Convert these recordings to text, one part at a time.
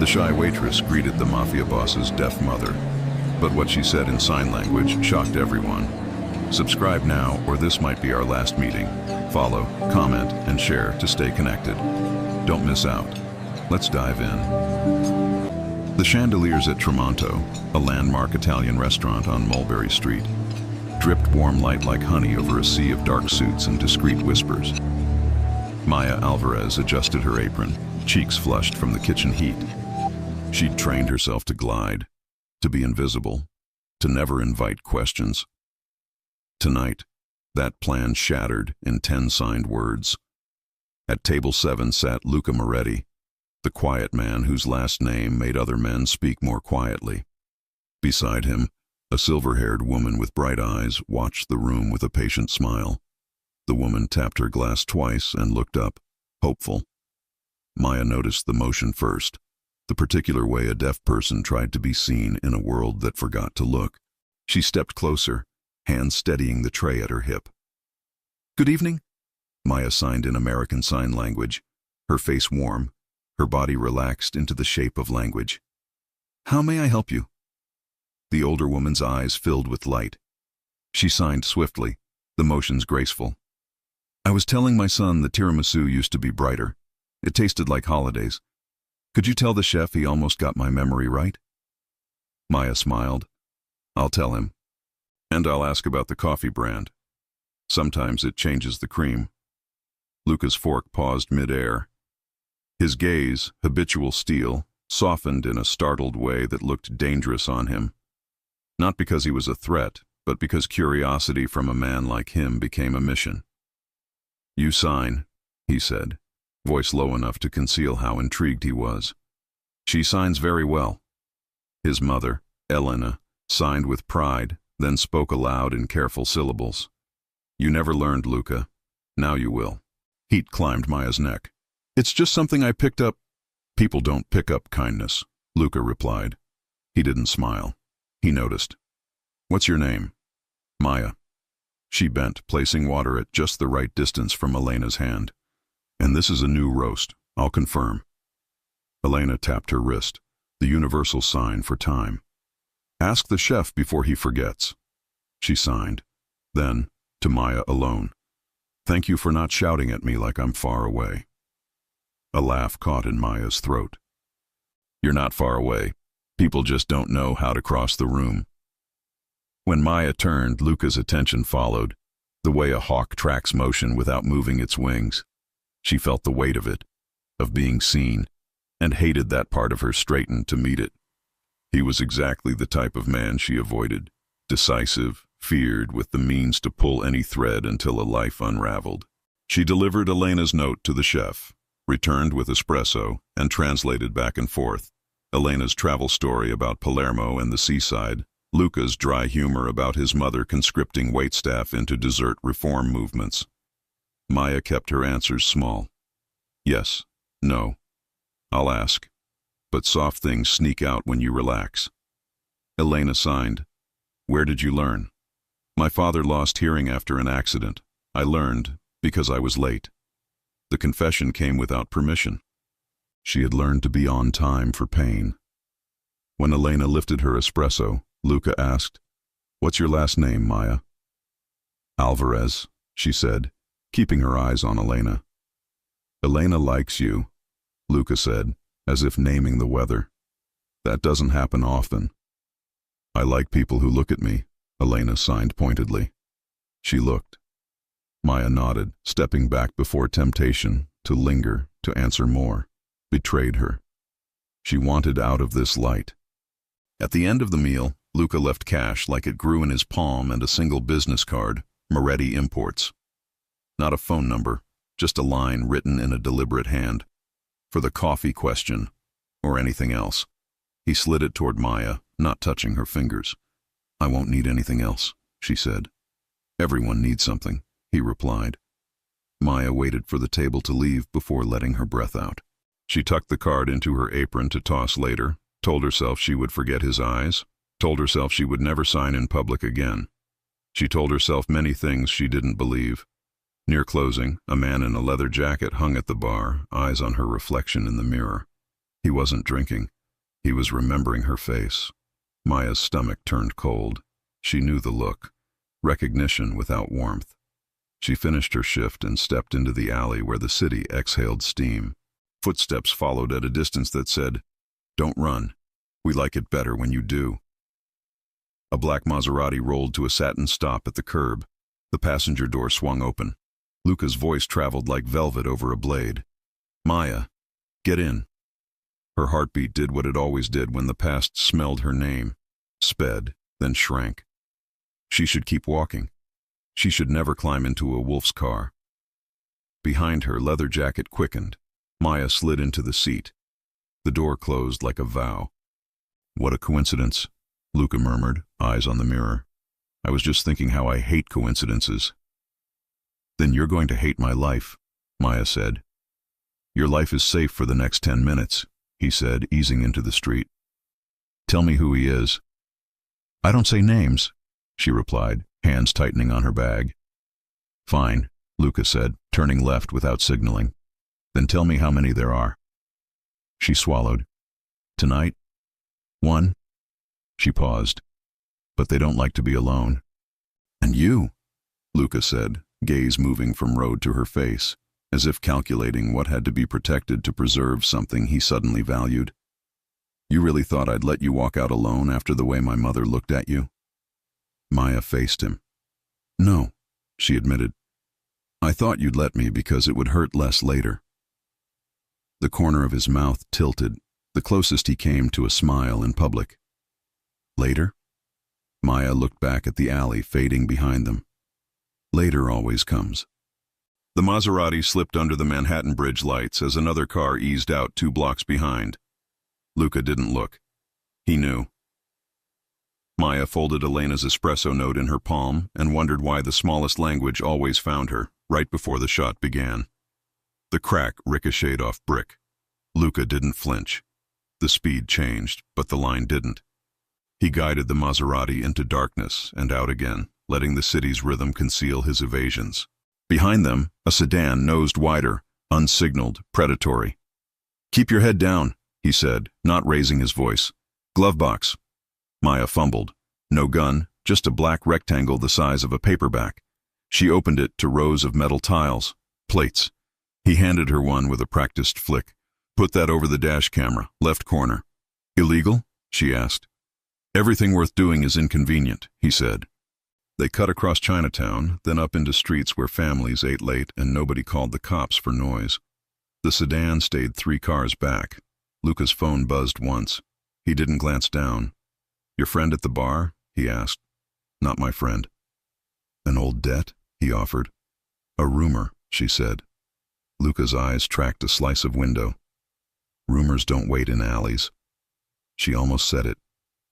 shy waitress greeted the Mafia boss's deaf mother, but what she said in sign language shocked everyone. Subscribe now, or this might be our last meeting. Follow, comment, and share to stay connected. Don't miss out. Let's dive in. The Chandeliers at Tramonto, a landmark Italian restaurant on Mulberry Street, dripped warm light like honey over a sea of dark suits and discreet whispers. Maya Alvarez adjusted her apron, cheeks flushed from the kitchen heat. She'd trained herself to glide, to be invisible, to never invite questions. Tonight, that plan shattered in 10 signed words. At table 7 sat Luca Moretti, the quiet man whose last name made other men speak more quietly. Beside him, a silver-haired woman with bright eyes watched the room with a patient smile. The woman tapped her glass twice and looked up, hopeful. Maya noticed the motion first, the particular way a deaf person tried to be seen in a world that forgot to look. She stepped closer, hands steadying the tray at her hip. "Good evening," Maya signed in American Sign Language, her face warm, her body relaxed into the shape of language. "How may I help you?" The older woman's eyes filled with light. She signed swiftly, the motions graceful. "I was telling my son the tiramisu used to be brighter. It tasted like holidays. Could you tell the chef he almost got my memory right?" Maya smiled. "I'll tell him. And I'll ask about the coffee brand. Sometimes it changes the cream." Luca's fork paused mid-air. His gaze, habitual steel, softened in a startled way that looked dangerous on him. Not because he was a threat, but because curiosity from a man like him became a mission. "You sign," he said, voice low enough to conceal how intrigued he was. "She signs very well." His mother, Elena, signed with pride, then spoke aloud in careful syllables. "You never learned, Luca. Now you will." Heat climbed Maya's neck. "It's just something I picked up." "People don't pick up kindness," Luca replied. He didn't smile. He noticed. "What's your name?" "Maya." She bent, placing water at just the right distance from Elena's hand. "And this is a new roast, I'll confirm." Elena tapped her wrist, the universal sign for time. "Ask the chef before he forgets." She signed. Then, to Maya alone, "Thank you for not shouting at me like I'm far away." A laugh caught in Maya's throat. "You're not far away. People just don't know how to cross the room." When Maya turned, Luca's attention followed, the way a hawk tracks motion without moving its wings. She felt the weight of it, of being seen, and hated that part of her straightened to meet it. He was exactly the type of man she avoided, decisive, feared, with the means to pull any thread until a life unraveled. She delivered Elena's note to the chef, returned with espresso, and translated back and forth. Elena's travel story about Palermo and the seaside, Luca's dry humor about his mother conscripting waitstaff into dessert reform movements. Maya kept her answers small. "Yes, no. I'll ask. But soft things sneak out when you relax." Elena signed. "Where did you learn?" "My father lost hearing after an accident. I learned because I was late." The confession came without permission. She had learned to be on time for pain. When Elena lifted her espresso, Luca asked, "What's your last name, Maya?" "Alvarez," she said, keeping her eyes on Elena. "Elena likes you," Luca said, as if naming the weather. "That doesn't happen often." "I like people who look at me," Elena signed pointedly. She looked. Maya nodded, stepping back before temptation to linger, to answer more, betrayed her. She wanted out of this light. At the end of the meal, Luca left cash like it grew in his palm and a single business card, Moretti Imports. Not a phone number, just a line written in a deliberate hand. For the coffee question, or anything else. He slid it toward Maya, not touching her fingers. "I won't need anything else," she said. "Everyone needs something," he replied. Maya waited for the table to leave before letting her breath out. She tucked the card into her apron to toss later, told herself she would forget his eyes, told herself she would never sign in public again. She told herself many things she didn't believe. Near closing, a man in a leather jacket hung at the bar, eyes on her reflection in the mirror. He wasn't drinking. He was remembering her face. Maya's stomach turned cold. She knew the look. Recognition without warmth. She finished her shift and stepped into the alley where the city exhaled steam. Footsteps followed at a distance that said, "Don't run. We like it better when you do." A black Maserati rolled to a satin stop at the curb. The passenger door swung open. Luca's voice traveled like velvet over a blade. "Maya, get in." Her heartbeat did what it always did when the past smelled her name. Sped, then shrank. She should keep walking. She should never climb into a wolf's car. Behind her, leather jacket quickened. Maya slid into the seat. The door closed like a vow. "What a coincidence," Luca murmured, eyes on the mirror. "I was just thinking how I hate coincidences." "Then you're going to hate my life," Maya said. "Your life is safe for the next 10 minutes, he said, easing into the street. "Tell me who he is." "I don't say names," she replied, hands tightening on her bag. "Fine," Luca said, turning left without signaling. "Then tell me how many there are." She swallowed. "Tonight? 1." She paused. "But they don't like to be alone." "And you," Luca said, gaze moving from road to her face, as if calculating what had to be protected to preserve something he suddenly valued. "You really thought I'd let you walk out alone after the way my mother looked at you?" Maya faced him. "No," she admitted. "I thought you'd let me because it would hurt less later." The corner of his mouth tilted, the closest he came to a smile in public. "Later?" Maya looked back at the alley fading behind them. "Later always comes." The Maserati slipped under the Manhattan Bridge lights as another car eased out 2 blocks behind. Luca didn't look. He knew. Maya folded Elena's espresso note in her palm and wondered why the smallest language always found her, right before the shot began. The crack ricocheted off brick. Luca didn't flinch. The speed changed, but the line didn't. He guided the Maserati into darkness and out again, letting the city's rhythm conceal his evasions. Behind them, a sedan nosed wider, unsignaled, predatory. "Keep your head down," he said, not raising his voice. "Glove box." Maya fumbled. No gun, just a black rectangle the size of a paperback. She opened it to rows of metal tiles. Plates. He handed her one with a practiced flick. "Put that over the dash camera, left corner." "Illegal?" she asked. "Everything worth doing is inconvenient," he said. They cut across Chinatown, then up into streets where families ate late and nobody called the cops for noise. The sedan stayed 3 cars back. Luca's phone buzzed once. He didn't glance down. "Your friend at the bar?" he asked. "Not my friend." "An old debt?" he offered. "A rumor," she said. Luca's eyes tracked a slice of window. "Rumors don't wait in alleys." She almost said it.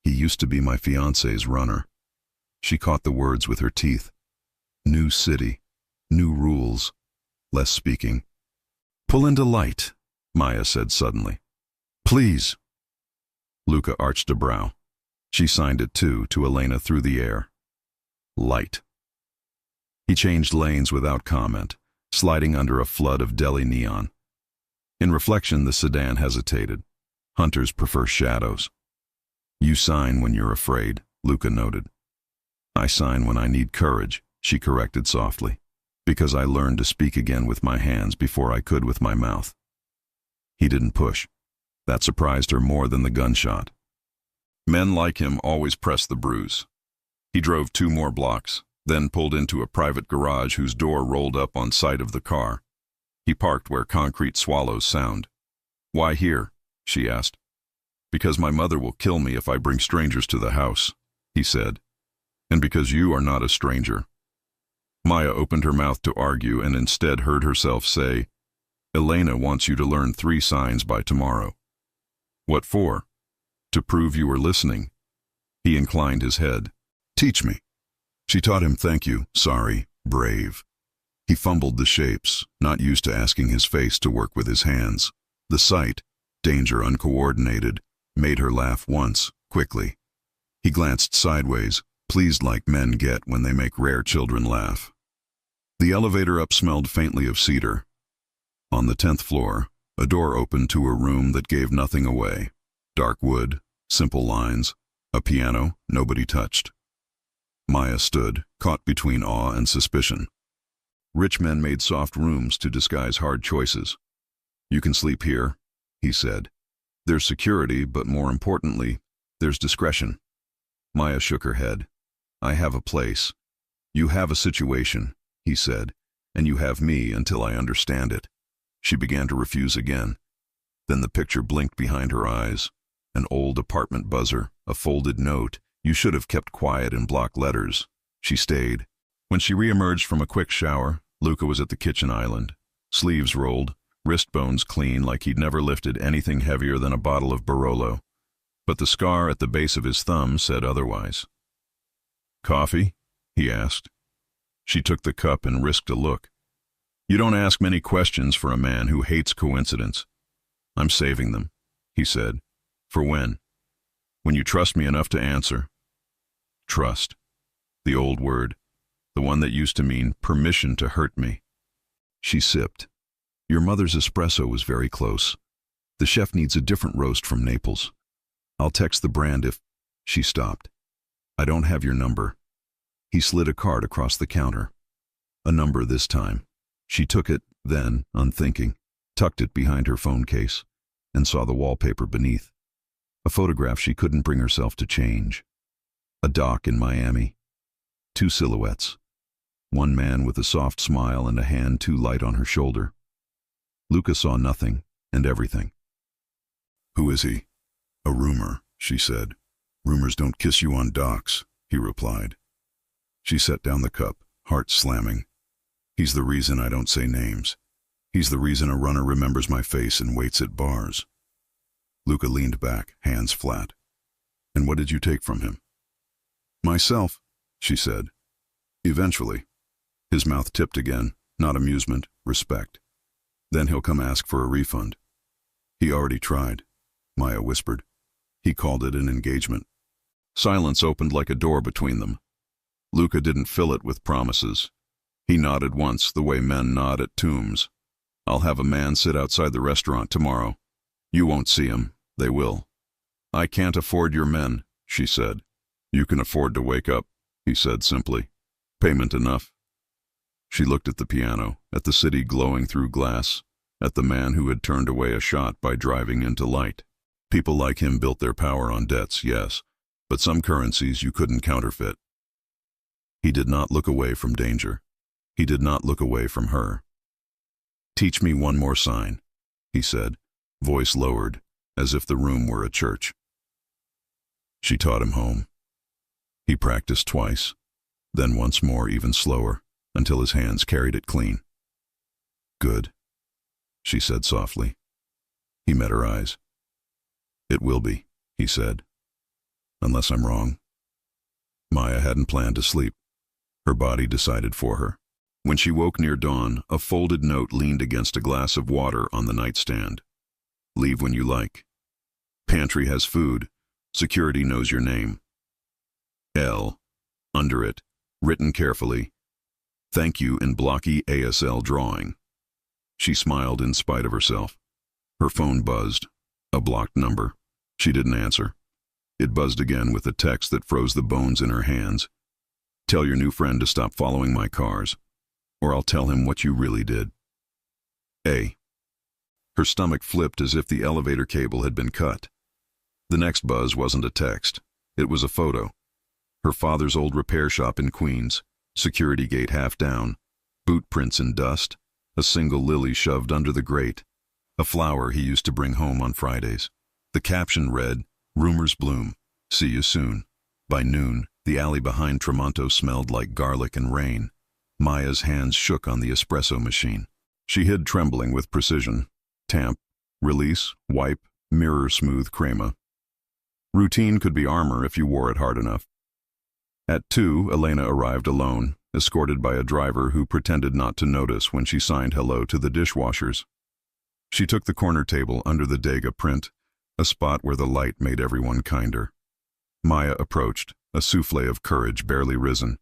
"He used to be my fiancé's runner." She caught the words with her teeth. New city, new rules, less speaking. "Pull into light," Maya said suddenly. "Please." Luca arched a brow. She signed it too, to Elena through the air. Light. He changed lanes without comment, sliding under a flood of deli neon. In reflection, the sedan hesitated. Hunters prefer shadows. "You sign when you're afraid," Luca noted. "I sign when I need courage," she corrected softly, "because I learned to speak again with my hands before I could with my mouth." He didn't push. That surprised her more than the gunshot. Men like him always press the bruise. He drove 2 more blocks, then pulled into a private garage whose door rolled up on sight of the car. He parked where concrete swallows sound. "Why here?" she asked. "Because my mother will kill me if I bring strangers to the house," he said. "And because you are not a stranger." Maya opened her mouth to argue and instead heard herself say, "Elena wants you to learn 3 signs by tomorrow." "What for?" "To prove you were listening." He inclined his head. "Teach me." She taught him thank you, sorry, brave. He fumbled the shapes, not used to asking his face to work with his hands. The sight, danger uncoordinated, made her laugh once, quickly. He glanced sideways, pleased like men get when they make rare children laugh. The elevator up smelled faintly of cedar. On the 10th floor, a door opened to a room that gave nothing away. Dark wood, simple lines, a piano nobody touched. Maya stood, caught between awe and suspicion. Rich men made soft rooms to disguise hard choices. "You can sleep here," he said. "There's security, but more importantly, there's discretion." Maya shook her head. "I have a place. You have a situation," he said, "and you have me until I understand it." She began to refuse again. Then the picture blinked behind her eyes. An old apartment buzzer, a folded note. "You should have kept quiet in block letters." She stayed. When she re-emerged from a quick shower, Luca was at the kitchen island. Sleeves rolled, wrist bones clean like he'd never lifted anything heavier than a bottle of Barolo. But the scar at the base of his thumb said otherwise. "Coffee?" he asked. She took the cup and risked a look. "You don't ask many questions for a man who hates coincidence." "I'm saving them," he said. "For when?" "When you trust me enough to answer." Trust. The old word. The one that used to mean permission to hurt me. She sipped. "Your mother's espresso was very close. The chef needs a different roast from Naples. I'll text the brand if—" She stopped. "I don't have your number." He slid a card across the counter. A number this time. She took it, then, unthinking, tucked it behind her phone case, and saw the wallpaper beneath. A photograph she couldn't bring herself to change. A dock in Miami. Two silhouettes. One man with a soft smile and a hand too light on her shoulder. Luca saw nothing and everything. "Who is he?" "A rumor," she said. "Rumors don't kiss you on docks," he replied. She set down the cup, heart slamming. "He's the reason I don't say names. He's the reason a runner remembers my face and waits at bars." Luca leaned back, hands flat. "And what did you take from him?" "Myself," she said. "Eventually." His mouth tipped again, not amusement, respect. "Then he'll come ask for a refund." "He already tried," Maya whispered. "He called it an engagement." Silence opened like a door between them. Luca didn't fill it with promises. He nodded once, the way men nod at tombs. "I'll have a man sit outside the restaurant tomorrow. You won't see him. They will." "I can't afford your men," she said. "You can afford to wake up," he said simply. "Payment enough." She looked at the piano, at the city glowing through glass, at the man who had turned away a shot by driving into light. People like him built their power on debts, yes, but some currencies you couldn't counterfeit. He did not look away from danger. He did not look away from her. "Teach me one more sign," he said, voice lowered, as if the room were a church. She taught him home. He practiced twice, then once more even slower, until his hands carried it clean. "Good," she said softly. He met her eyes. "It will be," he said. "Unless I'm wrong." Maya hadn't planned to sleep. Her body decided for her. When she woke near dawn, a folded note leaned against a glass of water on the nightstand. "Leave when you like. Pantry has food. Security knows your name." L. Under it, written carefully, "Thank you" in blocky ASL drawing. She smiled in spite of herself. Her phone buzzed. A blocked number. She didn't answer. It buzzed again with a text that froze the bones in her hands. "Tell your new friend to stop following my cars, or I'll tell him what you really did. A." Her stomach flipped as if the elevator cable had been cut. The next buzz wasn't a text. It was a photo. Her father's old repair shop in Queens, security gate half down, boot prints in dust, a single lily shoved under the grate, a flower he used to bring home on Fridays. The caption read, "Rumors bloom. See you soon." By noon, the alley behind Tramonto smelled like garlic and rain. Maya's hands shook on the espresso machine. She hid trembling with precision. Tamp, release, wipe, mirror smooth crema. Routine could be armor if you wore it hard enough. At 2, Elena arrived alone, escorted by a driver who pretended not to notice when she signed hello to the dishwashers. She took the corner table under the Dega print, a spot where the light made everyone kinder. Maya approached, a souffle of courage barely risen.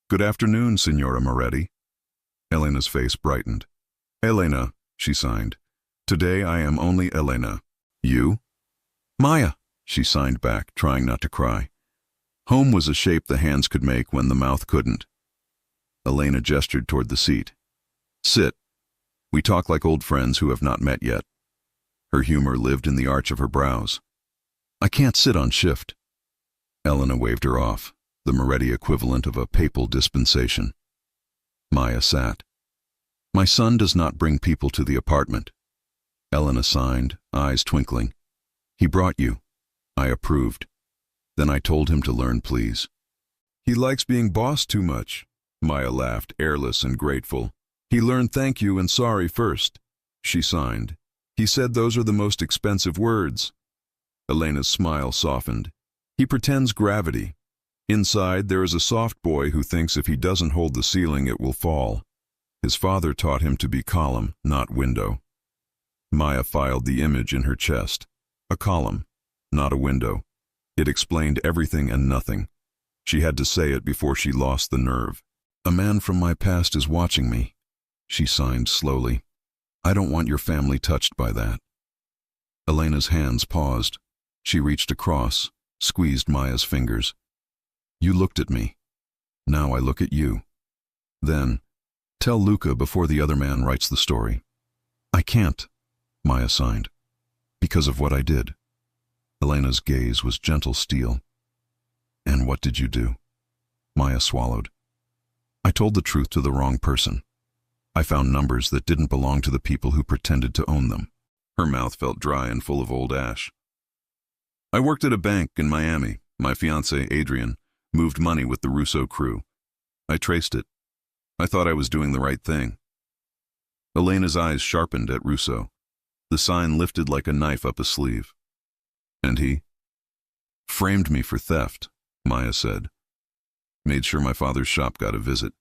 "Good afternoon, Signora Moretti." Elena's face brightened. "Elena," she signed. "Today I am only Elena. You?" Maya, she signed back, trying not to cry. Home was a shape the hands could make when the mouth couldn't. Elena gestured toward the seat. Sit. We talk like old friends who have not met yet. Her humor lived in the arch of her brows. I can't sit on shift. Elena waved her off, the Moretti equivalent of a papal dispensation. Maya sat. My son does not bring people to the apartment. Elena signed, eyes twinkling. He brought you. I approved. Then I told him to learn, please. He likes being boss too much. Maya laughed, airless and grateful. He learned thank you and sorry first. She signed. He said those are the most expensive words. Elena's smile softened. He pretends gravity. Inside, there is a soft boy who thinks if he doesn't hold the ceiling, it will fall. His father taught him to be column, not window. Maya filed the image in her chest. A column, not a window. It explained everything and nothing. She had to say it before she lost the nerve. A man from my past is watching me. She signed slowly. I don't want your family touched by that. Elena's hands paused. She reached across, squeezed Maya's fingers. You looked at me. Now I look at you. Then, tell Luca before the other man writes the story. I can't, Maya signed, because of what I did. Elena's gaze was gentle steel. And what did you do? Maya swallowed. I told the truth to the wrong person. I found numbers that didn't belong to the people who pretended to own them. Her mouth felt dry and full of old ash. I worked at a bank in Miami. My fiancé, Adrian, moved money with the Russo crew. I traced it. I thought I was doing the right thing. Elena's eyes sharpened at Russo. The sign lifted like a knife up a sleeve. And he? Framed me for theft, Maya said. Made sure my father's shop got a visit.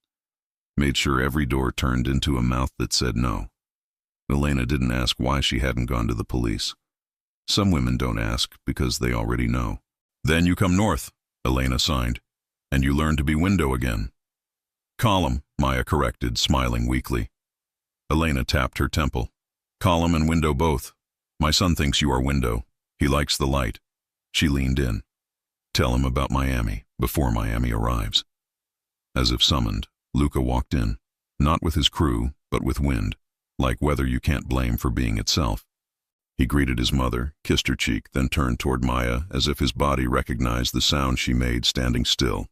Made sure every door turned into a mouth that said no. Elena didn't ask why she hadn't gone to the police. Some women don't ask because they already know. Then you come north, Elena signed, and you learn to be window again. Column, Maya corrected, smiling weakly. Elena tapped her temple. Column and window both. My son thinks you are window. He likes the light. She leaned in. Tell him about Miami, before Miami arrives. As if summoned, Luca walked in, not with his crew, but with wind, like weather you can't blame for being itself. He greeted his mother, kissed her cheek, then turned toward Maya as if his body recognized the sound she made standing still.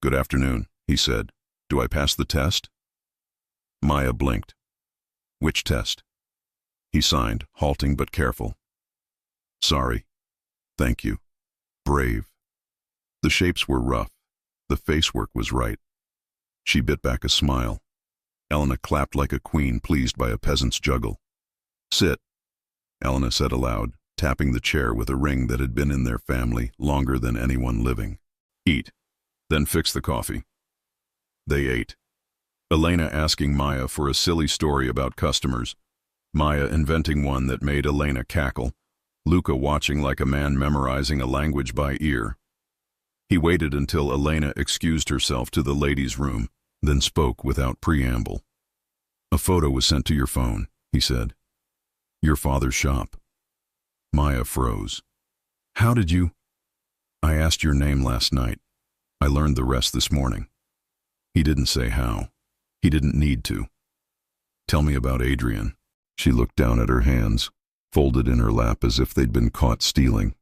Good afternoon, he said. Do I pass the test? Maya blinked. Which test? He signed, halting but careful. Sorry. Thank you. Brave. The shapes were rough. The facework was right. She bit back a smile. Elena clapped like a queen pleased by a peasant's juggle. Sit, Elena said aloud, tapping the chair with a ring that had been in their family longer than anyone living. Eat, then fix the coffee. They ate. Elena asking Maya for a silly story about customers, Maya inventing one that made Elena cackle, Luca watching like a man memorizing a language by ear. He waited until Elena excused herself to the ladies' room, then spoke without preamble. A photo was sent to your phone, he said. Your father's shop. Maya froze. How did you? I asked your name last night. I learned the rest this morning. He didn't say how. He didn't need to. Tell me about Adrian. She looked down at her hands, folded in her lap as if they'd been caught stealing.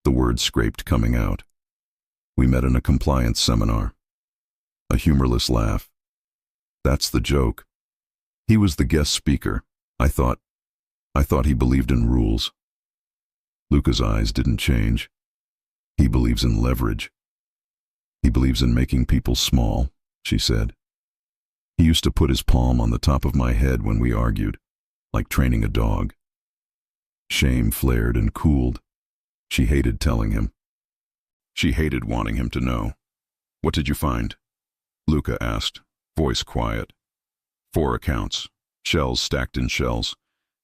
The words scraped coming out. We met in a compliance seminar. A humorless laugh. That's the joke. He was the guest speaker. I thought he believed in rules. Luca's eyes didn't change. He believes in leverage. He believes in making people small, she said. He used to put his palm on the top of my head when we argued, like training a dog. Shame flared and cooled. She hated telling him. She hated wanting him to know. What did you find? Luca asked, voice quiet. 4 accounts, shells stacked in shells,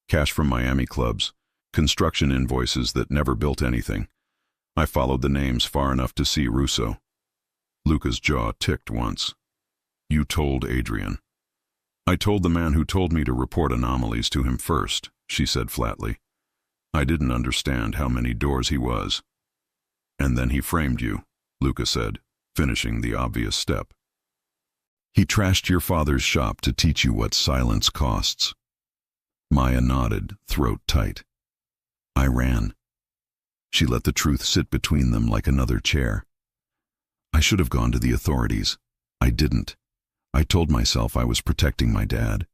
cash from Miami clubs, construction invoices that never built anything. I followed the names far enough to see Russo. Luca's jaw ticked once. You told Adrian. I told the man who told me to report anomalies to him first, she said flatly. I didn't understand how many doors he was. And then he framed you, Luca said, finishing the obvious step. He trashed your father's shop to teach you what silence costs. Maya nodded, throat tight. I ran. She let the truth sit between them like another chair. I should have gone to the authorities. I didn't. I told myself I was protecting my dad.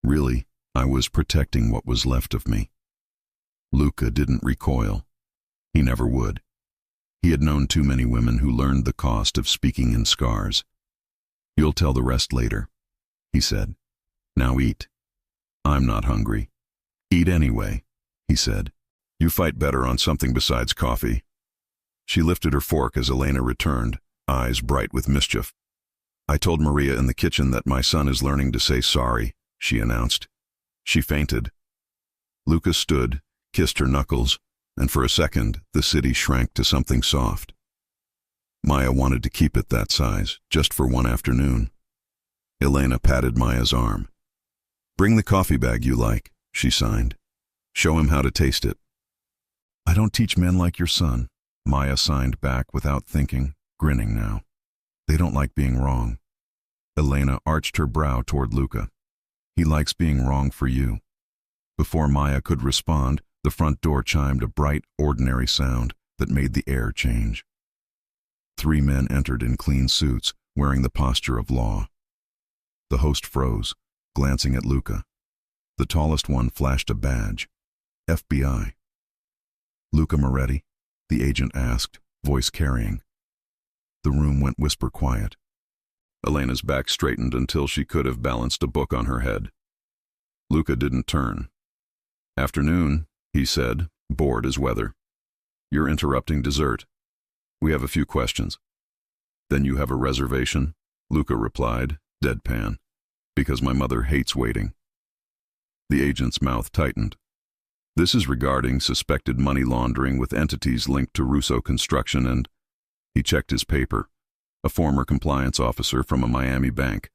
Really, I was protecting what was left of me. Luca didn't recoil. He never would. He had known too many women who learned the cost of speaking in scars. You'll tell the rest later, he said. Now eat. I'm not hungry. Eat anyway, he said. You fight better on something besides coffee. She lifted her fork as Elena returned, eyes bright with mischief. I told Maria in the kitchen that my son is learning to say sorry, she announced. She fainted. Luca stood, kissed her knuckles, and for a second the city shrank to something soft. Maya wanted to keep it that size, just for one afternoon. Elena patted Maya's arm. Bring the coffee bag you like, she signed. Show him how to taste it. I don't teach men like your son, Maya signed back without thinking, grinning now. They don't like being wrong. Elena arched her brow toward Luca. He likes being wrong for you. Before Maya could respond, the front door chimed a bright, ordinary sound that made the air change. 3 men entered in clean suits, wearing the posture of law. The host froze, glancing at Luca. The tallest one flashed a badge. FBI. Luca Moretti? The agent asked, voice carrying. The room went whisper quiet. Elena's back straightened until she could have balanced a book on her head. Luca didn't turn. Afternoon, he said, bored as weather. You're interrupting dessert. We have a few questions. Then you have a reservation? Luca replied, deadpan. Because my mother hates waiting. The agent's mouth tightened. This is regarding suspected money laundering with entities linked to Russo Construction and... He checked his paper. A former compliance officer from a Miami bank.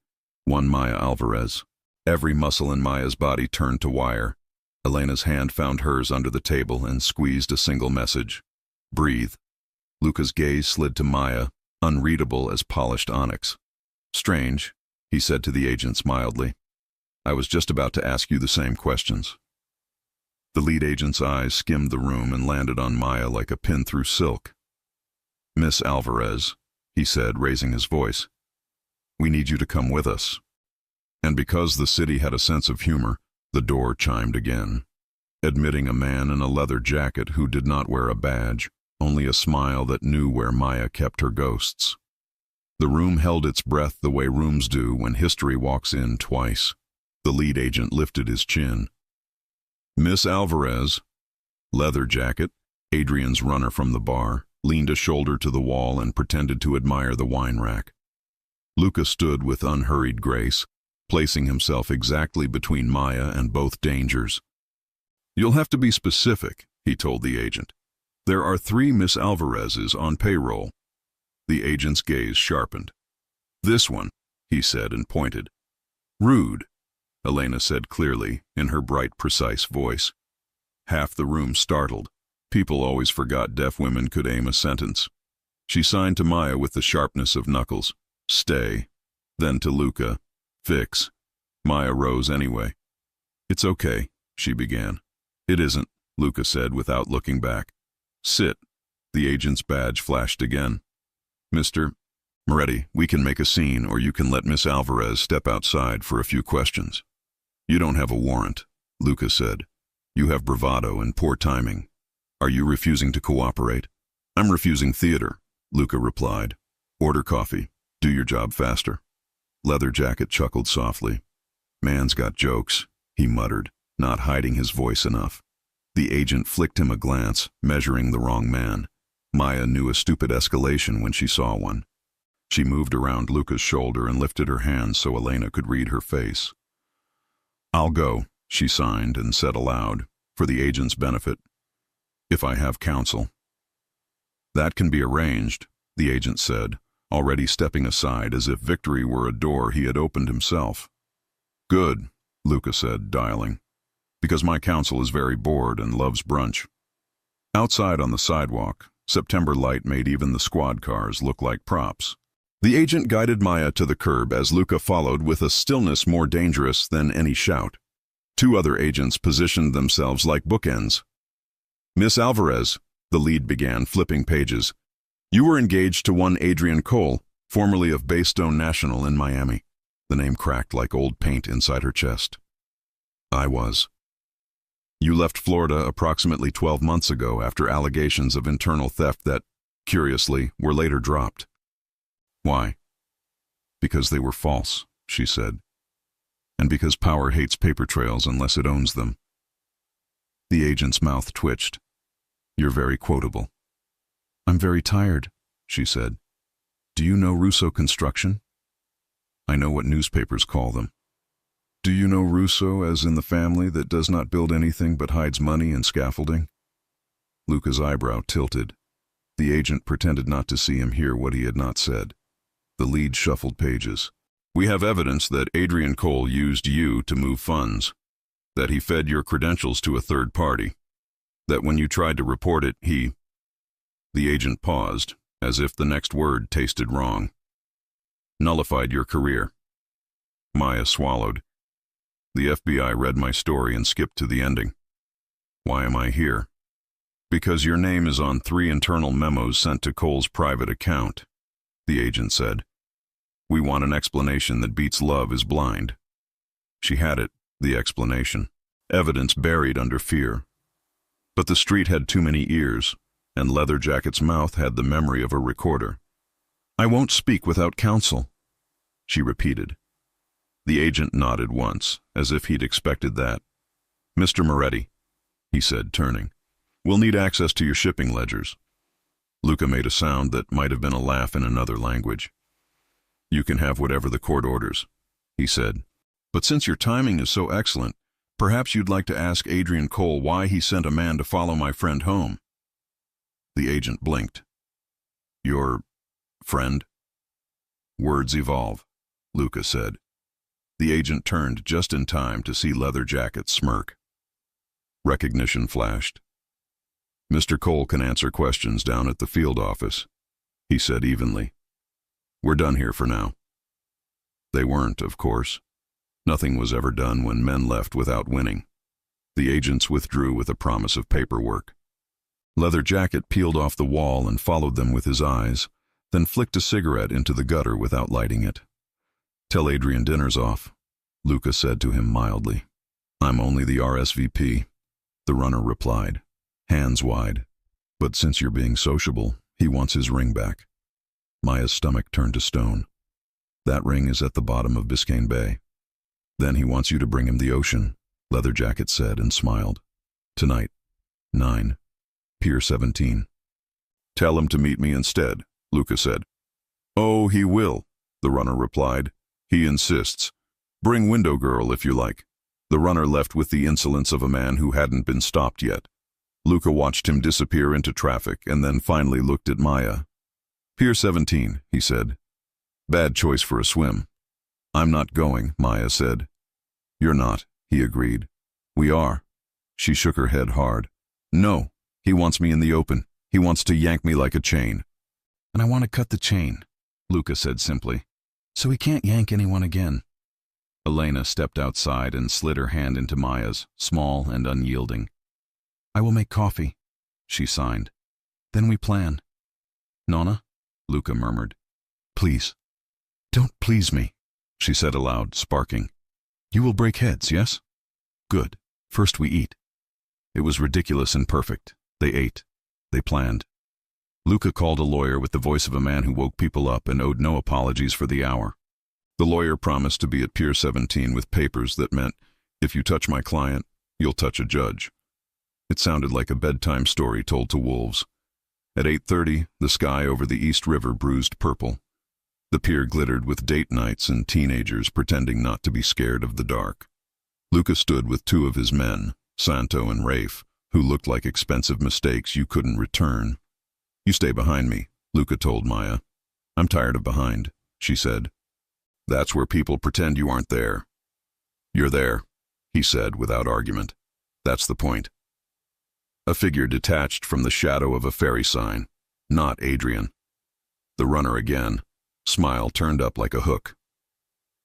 One Maya Alvarez. Every muscle in Maya's body turned to wire. Elena's hand found hers under the table and squeezed a single message. Breathe. Luca's gaze slid to Maya, unreadable as polished onyx. Strange, he said to the agents mildly. I was just about to ask you the same questions. The lead agent's eyes skimmed the room and landed on Maya like a pin through silk. Miss Alvarez, he said, raising his voice, we need you to come with us. And because the city had a sense of humor, the door chimed again, admitting a man in a leather jacket who did not wear a badge, only a smile that knew where Maya kept her ghosts. The room held its breath the way rooms do when history walks in twice. The lead agent lifted his chin. Miss Alvarez, leather jacket, Adrian's runner from the bar, leaned a shoulder to the wall and pretended to admire the wine rack. Luca stood with unhurried grace, placing himself exactly between Maya and both dangers. You'll have to be specific, he told the agent. There are 3 Miss Alvarez's on payroll. The agent's gaze sharpened. This one, he said and pointed. Rude, Elena said clearly, in her bright, precise voice. Half the room startled. People always forgot deaf women could aim a sentence. She signed to Maya with the sharpness of knuckles. Stay. Then to Luca. Fix. Maya rose anyway. It's okay, she began. It isn't, Luca said without looking back. Sit. The agent's badge flashed again. Mr. Moretti, we can make a scene or you can let Miss Alvarez step outside for a few questions. You don't have a warrant, Luca said. You have bravado and poor timing. Are you refusing to cooperate? I'm refusing theater, Luca replied. Order coffee. Do your job faster. Leather jacket chuckled softly. Man's got jokes, he muttered, not hiding his voice enough. The agent flicked him a glance, measuring the wrong man. Maya knew a stupid escalation when she saw one. She moved around Luca's shoulder and lifted her hand so Elena could read her face. I'll go, she signed and said aloud, for the agent's benefit. If I have counsel. That can be arranged, the agent said, already stepping aside as if victory were a door he had opened himself. Good, Luca said, dialing. Because my counsel is very bored and loves brunch. Outside on the sidewalk, September light made even the squad cars look like props. The agent guided Maya to the curb as Luca followed with a stillness more dangerous than any shout. Two other agents positioned themselves like bookends. "Miss Alvarez," the lead began, flipping pages. "You were engaged to one Adrian Cole, formerly of Baystone National in Miami." The name cracked like old paint inside her chest. "I was." "You left Florida approximately 12 months ago after allegations of internal theft that, curiously, were later dropped." "Why?" "Because they were false," she said. "And because power hates paper trails unless it owns them." The agent's mouth twitched. "You're very quotable." "I'm very tired," she said. "Do you know Russo Construction?" "I know what newspapers call them." "Do you know Russo as in the family that does not build anything but hides money and scaffolding?" Luca's eyebrow tilted. The agent pretended not to see him hear what he had not said. The lead shuffled pages. "We have evidence that Adrian Cole used you to move funds, that he fed your credentials to a third party, that when you tried to report it, he—" The agent paused, as if the next word tasted wrong. "Nullified your career." Maya swallowed. "The FBI read my story and skipped to the ending." "Why am I here?" "Because your name is on 3 internal memos sent to Cole's private account," the agent said. "We want an explanation that beats love is blind." She had it, the explanation. Evidence buried under fear. But the street had too many ears, and Leather Jacket's mouth had the memory of a recorder. "I won't speak without counsel," she repeated. The agent nodded once, as if he'd expected that. "Mr. Moretti," he said, turning, "we'll need access to your shipping ledgers." Luca made a sound that might have been a laugh in another language. "You can have whatever the court orders," he said. "But since your timing is so excellent, perhaps you'd like to ask Adrian Cole why he sent a man to follow my friend home." The agent blinked. "Your friend?" "Words evolve," Luca said. The agent turned just in time to see Leather Jacket smirk. Recognition flashed. "Mr. Cole can answer questions down at the field office," he said evenly. "We're done here for now." They weren't, of course. Nothing was ever done when men left without winning. The agents withdrew with a promise of paperwork. Leather Jacket peeled off the wall and followed them with his eyes, then flicked a cigarette into the gutter without lighting it. "Tell Adrian dinner's off," Luca said to him mildly. "I'm only the RSVP," the runner replied, hands wide. "But since you're being sociable, he wants his ring back." Maya's stomach turned to stone. "That ring is at the bottom of Biscayne Bay." "Then he wants you to bring him the ocean," Leather Jacket said and smiled. "Tonight, 9, Pier 17. "Tell him to meet me instead," Luca said. "Oh, he will," the runner replied. "He insists. Bring Window Girl if you like." The runner left with the insolence of a man who hadn't been stopped yet. Luca watched him disappear into traffic and then finally looked at Maya. "Pier 17, he said. "Bad choice for a swim." "I'm not going," Maya said. "You're not," he agreed. "We are." She shook her head hard. "No, he wants me in the open. He wants to yank me like a chain." "And I want to cut the chain," Luca said simply, "so he can't yank anyone again." Elena stepped outside and slid her hand into Maya's, small and unyielding. "I will make coffee," she signed. "Then we plan." "Nonna?" Luca murmured. "Please." "Don't please me," she said aloud, sparking. "You will break heads, yes?" "Good. First we eat." It was ridiculous and perfect. They ate. They planned. Luca called a lawyer with the voice of a man who woke people up and owed no apologies for the hour. The lawyer promised to be at Pier 17 with papers that meant, "If you touch my client, you'll touch a judge." It sounded like a bedtime story told to wolves. At 8:30, the sky over the East River bruised purple. The pier glittered with date nights and teenagers pretending not to be scared of the dark. Luca stood with 2 of his men, Santo and Rafe, who looked like expensive mistakes you couldn't return. "You stay behind me," Luca told Maya. "I'm tired of behind," she said. "That's where people pretend you aren't there." "You're there," he said without argument. That's the point. A figure detached from the shadow of a ferry sign. Not Adrian. The runner again. Smile turned up like a hook.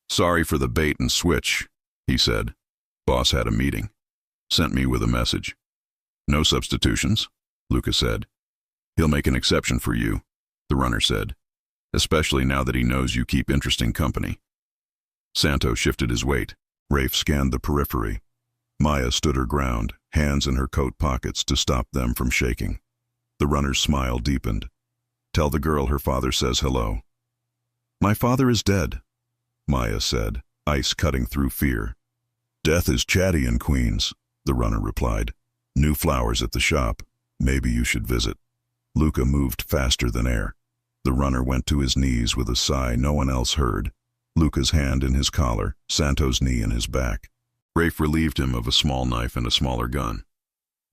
"Sorry for the bait and switch," he said. "Boss had a meeting. Sent me with a message." "No substitutions," Luca said. "He'll make an exception for you," the runner said. "Especially now that he knows you keep interesting company." Santo shifted his weight. Rafe scanned the periphery. Maya stood her ground, hands in her coat pockets to stop them from shaking. The runner's smile deepened. "Tell the girl her father says hello." "My father is dead," Maya said, ice cutting through fear. "Death is chatty in Queens," the runner replied. "New flowers at the shop. Maybe you should visit." Luca moved faster than air. The runner went to his knees with a sigh no one else heard. Luca's hand in his collar, Santo's knee in his back. Rafe relieved him of a small knife and a smaller gun.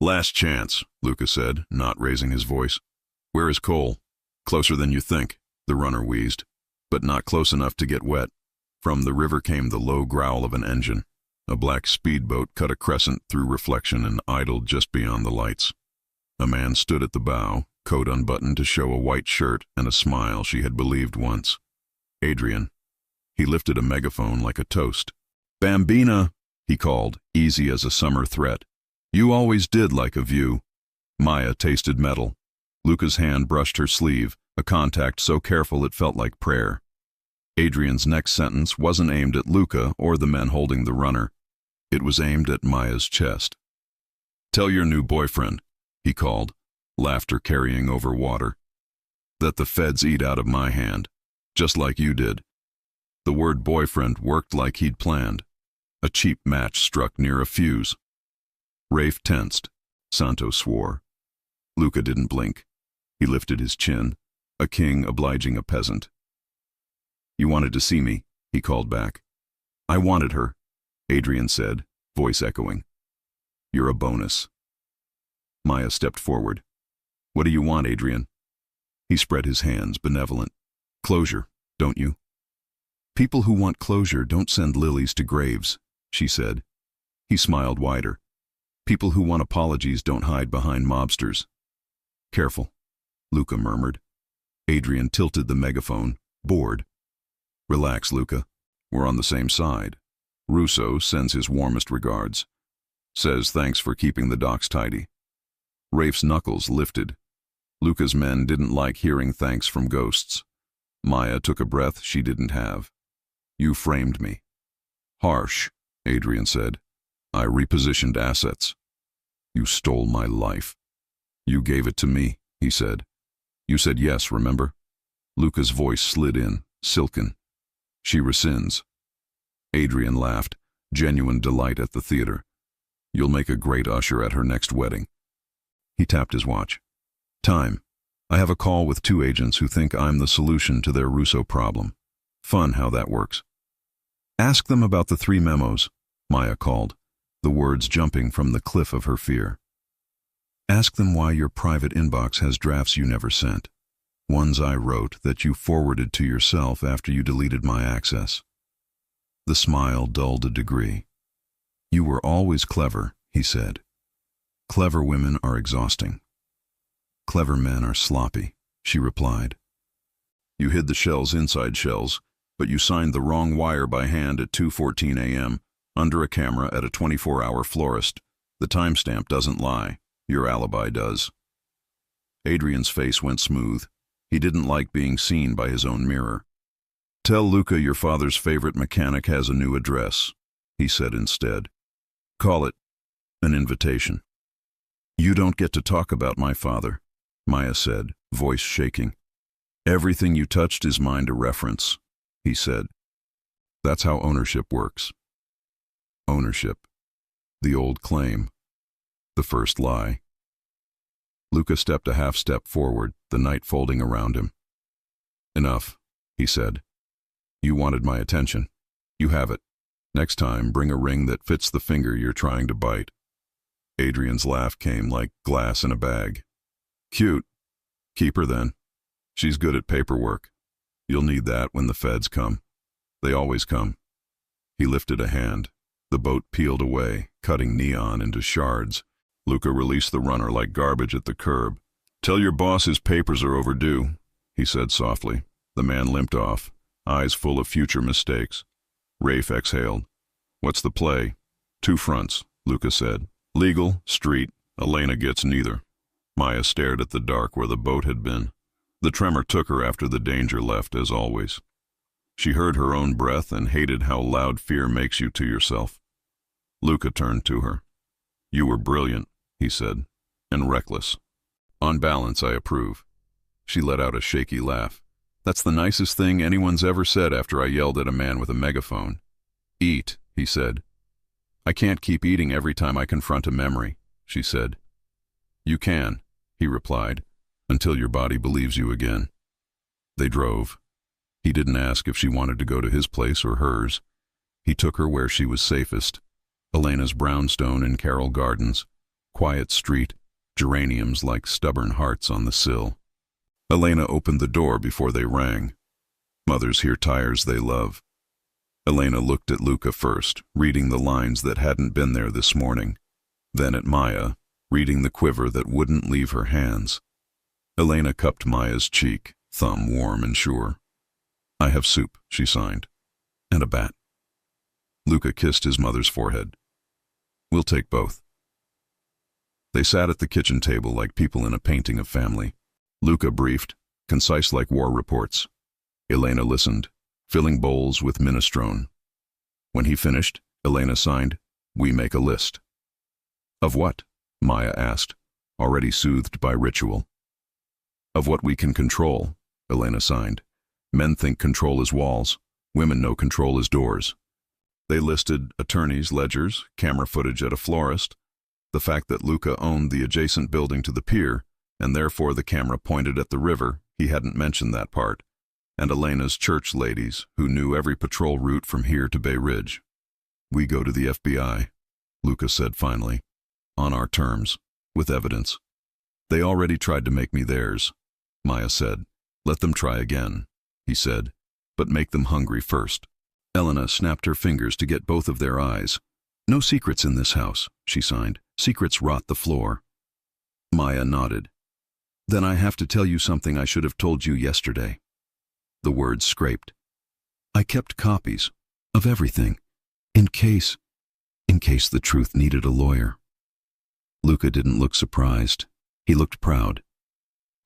"Last chance," Luca said, not raising his voice. "Where is Cole?" "Closer than you think," the runner wheezed, "but not close enough to get wet." From the river came the low growl of an engine. A black speedboat cut a crescent through reflection and idled just beyond the lights. A man stood at the bow, coat unbuttoned to show a white shirt and a smile she had believed once. Adrian. He lifted a megaphone like a toast. "Bambina," he called, easy as a summer threat. "You always did like a view." Maya tasted metal. Luca's hand brushed her sleeve, a contact so careful it felt like prayer. Adrian's next sentence wasn't aimed at Luca or the men holding the runner. It was aimed at Maya's chest. "Tell your new boyfriend," he called, laughter carrying over water, "that the feds eat out of my hand, just like you did." The word boyfriend worked like he'd planned. A cheap match struck near a fuse. Rafe tensed. Santo swore. Luca didn't blink. He lifted his chin, a king obliging a peasant. "You wanted to see me," he called back. "I wanted her," Adrian said, voice echoing. "You're a bonus." Maya stepped forward. "What do you want, Adrian?" He spread his hands, benevolent. "Closure, don't you?" "People who want closure don't send lilies to graves," she said. He smiled wider. "People who want apologies don't hide behind mobsters." "Careful," Luca murmured. Adrian tilted the megaphone, bored. "Relax, Luca. We're on the same side. Russo sends his warmest regards. Says thanks for keeping the docks tidy." Rafe's knuckles lifted. Luca's men didn't like hearing thanks from ghosts. Maya took a breath she didn't have. "You framed me." "Harsh," Adrian said. "I repositioned assets." "You stole my life." "You gave it to me," he said. "You said yes, remember?" Luca's voice slid in, silken. "She rescinds." Adrian laughed, genuine delight at the theater. "You'll make a great usher at her next wedding." He tapped his watch. "Time. I have a call with 2 agents who think I'm the solution to their Russo problem. Fun how that works." "Ask them about the 3 memos," Maya called, the words jumping from the cliff of her fear. "Ask them why your private inbox has drafts you never sent. Ones I wrote that you forwarded to yourself after you deleted my access." The smile dulled a degree. "You were always clever," he said. "Clever women are exhausting." "Clever men are sloppy," she replied. "You hid the shells inside shells, but you signed the wrong wire by hand at 2:14 a.m., under a camera at a 24-hour florist. The timestamp doesn't lie. Your alibi does." Adrian's face went smooth. He didn't like being seen by his own mirror. "Tell Luca your father's favorite mechanic has a new address," he said instead. "Call it an invitation." "You don't get to talk about my father," Maya said, voice shaking. "Everything you touched is mine to reference," he said. "That's how ownership works." Ownership. The old claim. The first lie. Luca stepped a half step forward, the night folding around him. "Enough," he said. "You wanted my attention. You have it. Next time, bring a ring that fits the finger you're trying to bite." Adrian's laugh came like glass in a bag. "Cute. Keep her then. She's good at paperwork. You'll need that when the feds come. They always come." He lifted a hand. The boat peeled away, cutting neon into shards. Luca released the runner like garbage at the curb. "Tell your boss his papers are overdue," he said softly. The man limped off, eyes full of future mistakes. Rafe exhaled. "What's the play?" "Two fronts," Luca said. "Legal, street. Elena gets neither." Maya stared at the dark where the boat had been. The tremor took her after the danger left, as always. She heard her own breath and hated how loud fear makes you to yourself. Luca turned to her. "You were brilliant," he said, "and reckless. On balance, I approve." She let out a shaky laugh. "That's the nicest thing anyone's ever said after I yelled at a man with a megaphone." "Eat," he said. "I can't keep eating every time I confront a memory," she said. "You can," he replied, "until your body believes you again." They drove. He didn't ask if she wanted to go to his place or hers. He took her where she was safest. Elena's brownstone in Carroll Gardens. Quiet street, geraniums like stubborn hearts on the sill. Elena opened the door before they rang. Mothers hear tires they love. Elena looked at Luca first, reading the lines that hadn't been there this morning. Then at Maya, reading the quiver that wouldn't leave her hands. Elena cupped Maya's cheek, thumb warm and sure. "I have soup," she signed, "and a bat." Luca kissed his mother's forehead. "We'll take both." They sat at the kitchen table like people in a painting of family. Luca briefed, concise like war reports. Elena listened, filling bowls with minestrone. When he finished, Elena signed, "We make a list." "Of what?" Maya asked, already soothed by ritual. "Of what we can control," Elena signed. "Men think control is walls. Women know control is doors." They listed attorneys' ledgers, camera footage at a florist, the fact that Luca owned the adjacent building to the pier, and therefore the camera pointed at the river, he hadn't mentioned that part, and Elena's church ladies, who knew every patrol route from here to Bay Ridge. "We go to the FBI," Luca said finally. "On our terms, with evidence." "They already tried to make me theirs," Maya said. "Let them try again," he said, "but make them hungry first." Elena snapped her fingers to get both of their eyes. "No secrets in this house," she signed. "Secrets rot the floor." Maya nodded. "Then I have to tell you something I should have told you yesterday." The words scraped. "I kept copies of everything, in case the truth needed a lawyer." Luca didn't look surprised. He looked proud.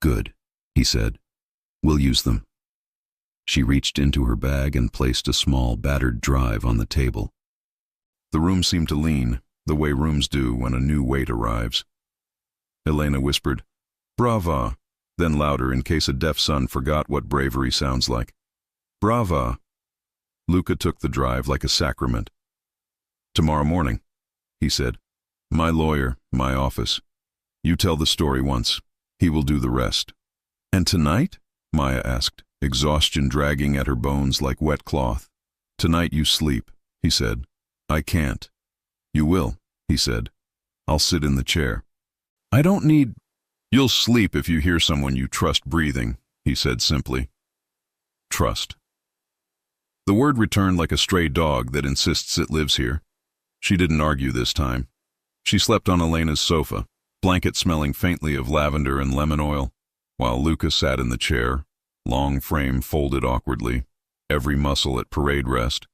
"Good," he said. "We'll use them." She reached into her bag and placed a small, battered drive on the table. The room seemed to lean, the way rooms do when a new weight arrives. Elena whispered, "Brava," then louder in case a deaf son forgot what bravery sounds like. "Brava." Luca took the drive like a sacrament. "Tomorrow morning," he said. "My lawyer, my office. You tell the story once. He will do the rest." "And tonight?" Maya asked, exhaustion dragging at her bones like wet cloth. "Tonight you sleep," he said. "I can't." "You will," he said. "I'll sit in the chair." "I don't need—" "You'll sleep if you hear someone you trust breathing," he said simply. Trust. The word returned like a stray dog that insists it lives here. She didn't argue this time. She slept on Elena's sofa, blanket smelling faintly of lavender and lemon oil, while Luca sat in the chair, long frame folded awkwardly, every muscle at parade rest.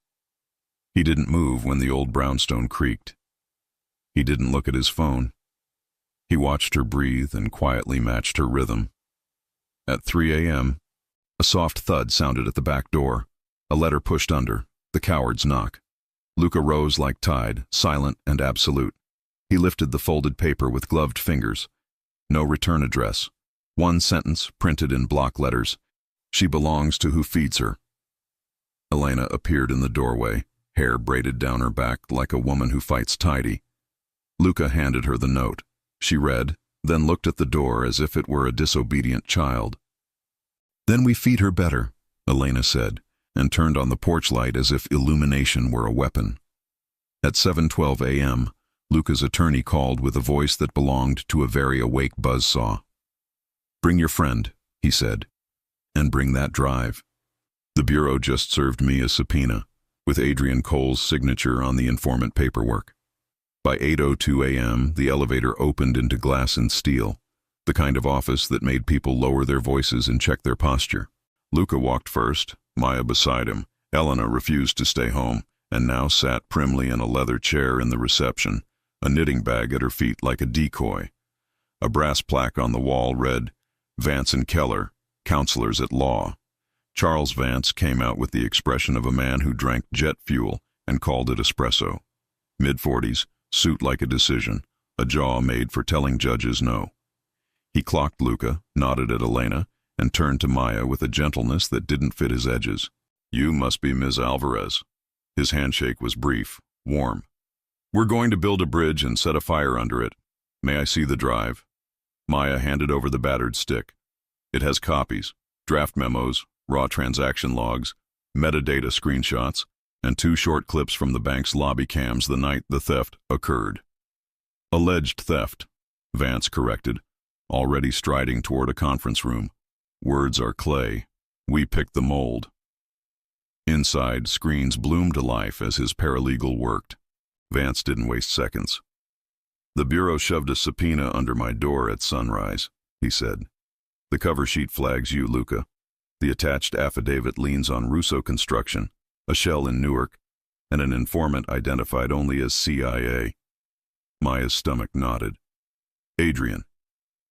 He didn't move when the old brownstone creaked. He didn't look at his phone. He watched her breathe and quietly matched her rhythm. At 3 a.m., a soft thud sounded at the back door, a letter pushed under, the coward's knock. Luca rose like tide, silent and absolute. He lifted the folded paper with gloved fingers. No return address. One sentence printed in block letters. "She belongs to who feeds her." Elena appeared in the doorway, hair braided down her back like a woman who fights tidy. Luca handed her the note. She read, then looked at the door as if it were a disobedient child. "Then we feed her better," Elena said, and turned on the porch light as if illumination were a weapon. At 7:12 a.m., Luca's attorney called with a voice that belonged to a very awake buzzsaw. "Bring your friend," he said, "and bring that drive. The Bureau just served me a subpoena, with Adrian Cole's signature on the informant paperwork. By 8:02 a.m., the elevator opened into glass and steel, the kind of office that made people lower their voices and check their posture. Luca walked first, Maya beside him. Elena refused to stay home, and now sat primly in a leather chair in the reception, a knitting bag at her feet like a decoy. A brass plaque on the wall read, "Vance and Keller, Counselors at Law." Charles Vance came out with the expression of a man who drank jet fuel and called it espresso. Mid-40s, suit like a decision, a jaw made for telling judges no. He clocked Luca, nodded at Elena, and turned to Maya with a gentleness that didn't fit his edges. "You must be Ms. Alvarez." His handshake was brief, warm. "We're going to build a bridge and set a fire under it. May I see the drive?" Maya handed over the battered stick. It has copies, draft memos, raw transaction logs, metadata screenshots, and 2 short clips from the bank's lobby cams the night the theft occurred. "Alleged theft," Vance corrected, already striding toward a conference room. "Words are clay. We picked the mold." Inside, screens bloomed to life as his paralegal worked. Vance didn't waste seconds. "The Bureau shoved a subpoena under my door at sunrise," he said. "The cover sheet flags you, Luca. The attached affidavit leans on Russo Construction, a shell in Newark, and an informant identified only as CIA." Maya's stomach knotted. "Adrian."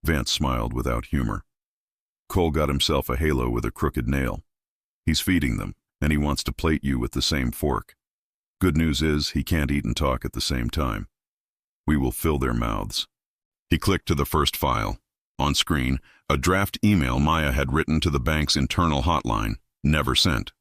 Vance smiled without humor. "Cole got himself a halo with a crooked nail. He's feeding them, and he wants to plate you with the same fork. Good news is he can't eat and talk at the same time. We will fill their mouths." He clicked to the first file. On screen, a draft email Maya had written to the bank's internal hotline, never sent.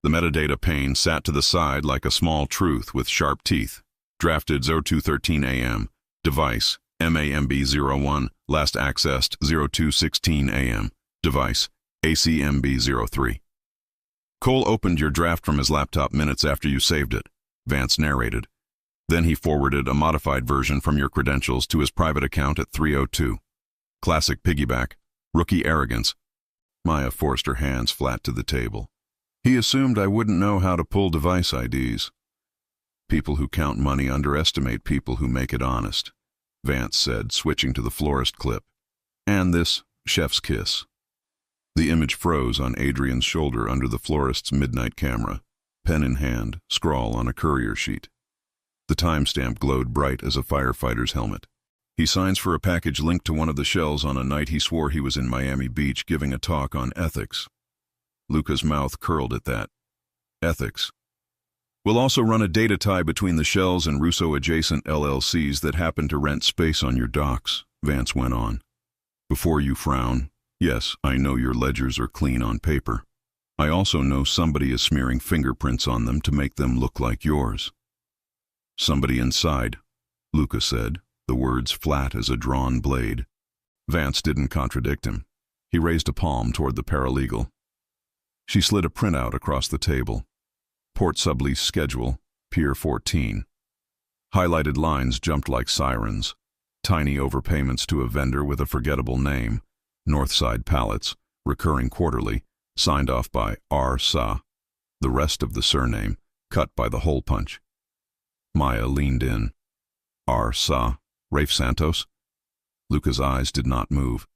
The metadata pane sat to the side like a small truth with sharp teeth. Drafted 02:13 a.m. Device, MAMB01, last accessed 02:16 a.m. Device, ACMB03. "Cole opened your draft from his laptop minutes after you saved it," Vance narrated. "Then he forwarded a modified version from your credentials to his private account at 3:02. Classic piggyback, rookie arrogance." Maya forced her hands flat to the table. "He assumed I wouldn't know how to pull device IDs. People who count money underestimate people who make it honest," Vance said, switching to the florist clip. "And this chef's kiss." The image froze on Adrian's shoulder under the florist's midnight camera, pen in hand, scrawl on a courier sheet. The timestamp glowed bright as a firefighter's helmet. "He signs for a package linked to one of the shells on a night he swore he was in Miami Beach giving a talk on ethics." Luca's mouth curled at that. "Ethics. We'll also run a data tie between the shells and Russo-adjacent LLCs that happen to rent space on your docks," Vance went on. "Before you frown, yes, I know your ledgers are clean on paper. I also know somebody is smearing fingerprints on them to make them look like yours." "Somebody inside," Luca said, the words flat as a drawn blade. Vance didn't contradict him. He raised a palm toward the paralegal. She slid a printout across the table. Port sublease schedule, Pier 14. Highlighted lines jumped like sirens. Tiny overpayments to a vendor with a forgettable name. Northside Pallets, recurring quarterly, signed off by R. Sa. The rest of the surname, cut by the hole punch. Maya leaned in. "R. Sa? Rafe Santos?" Luca's eyes did not move.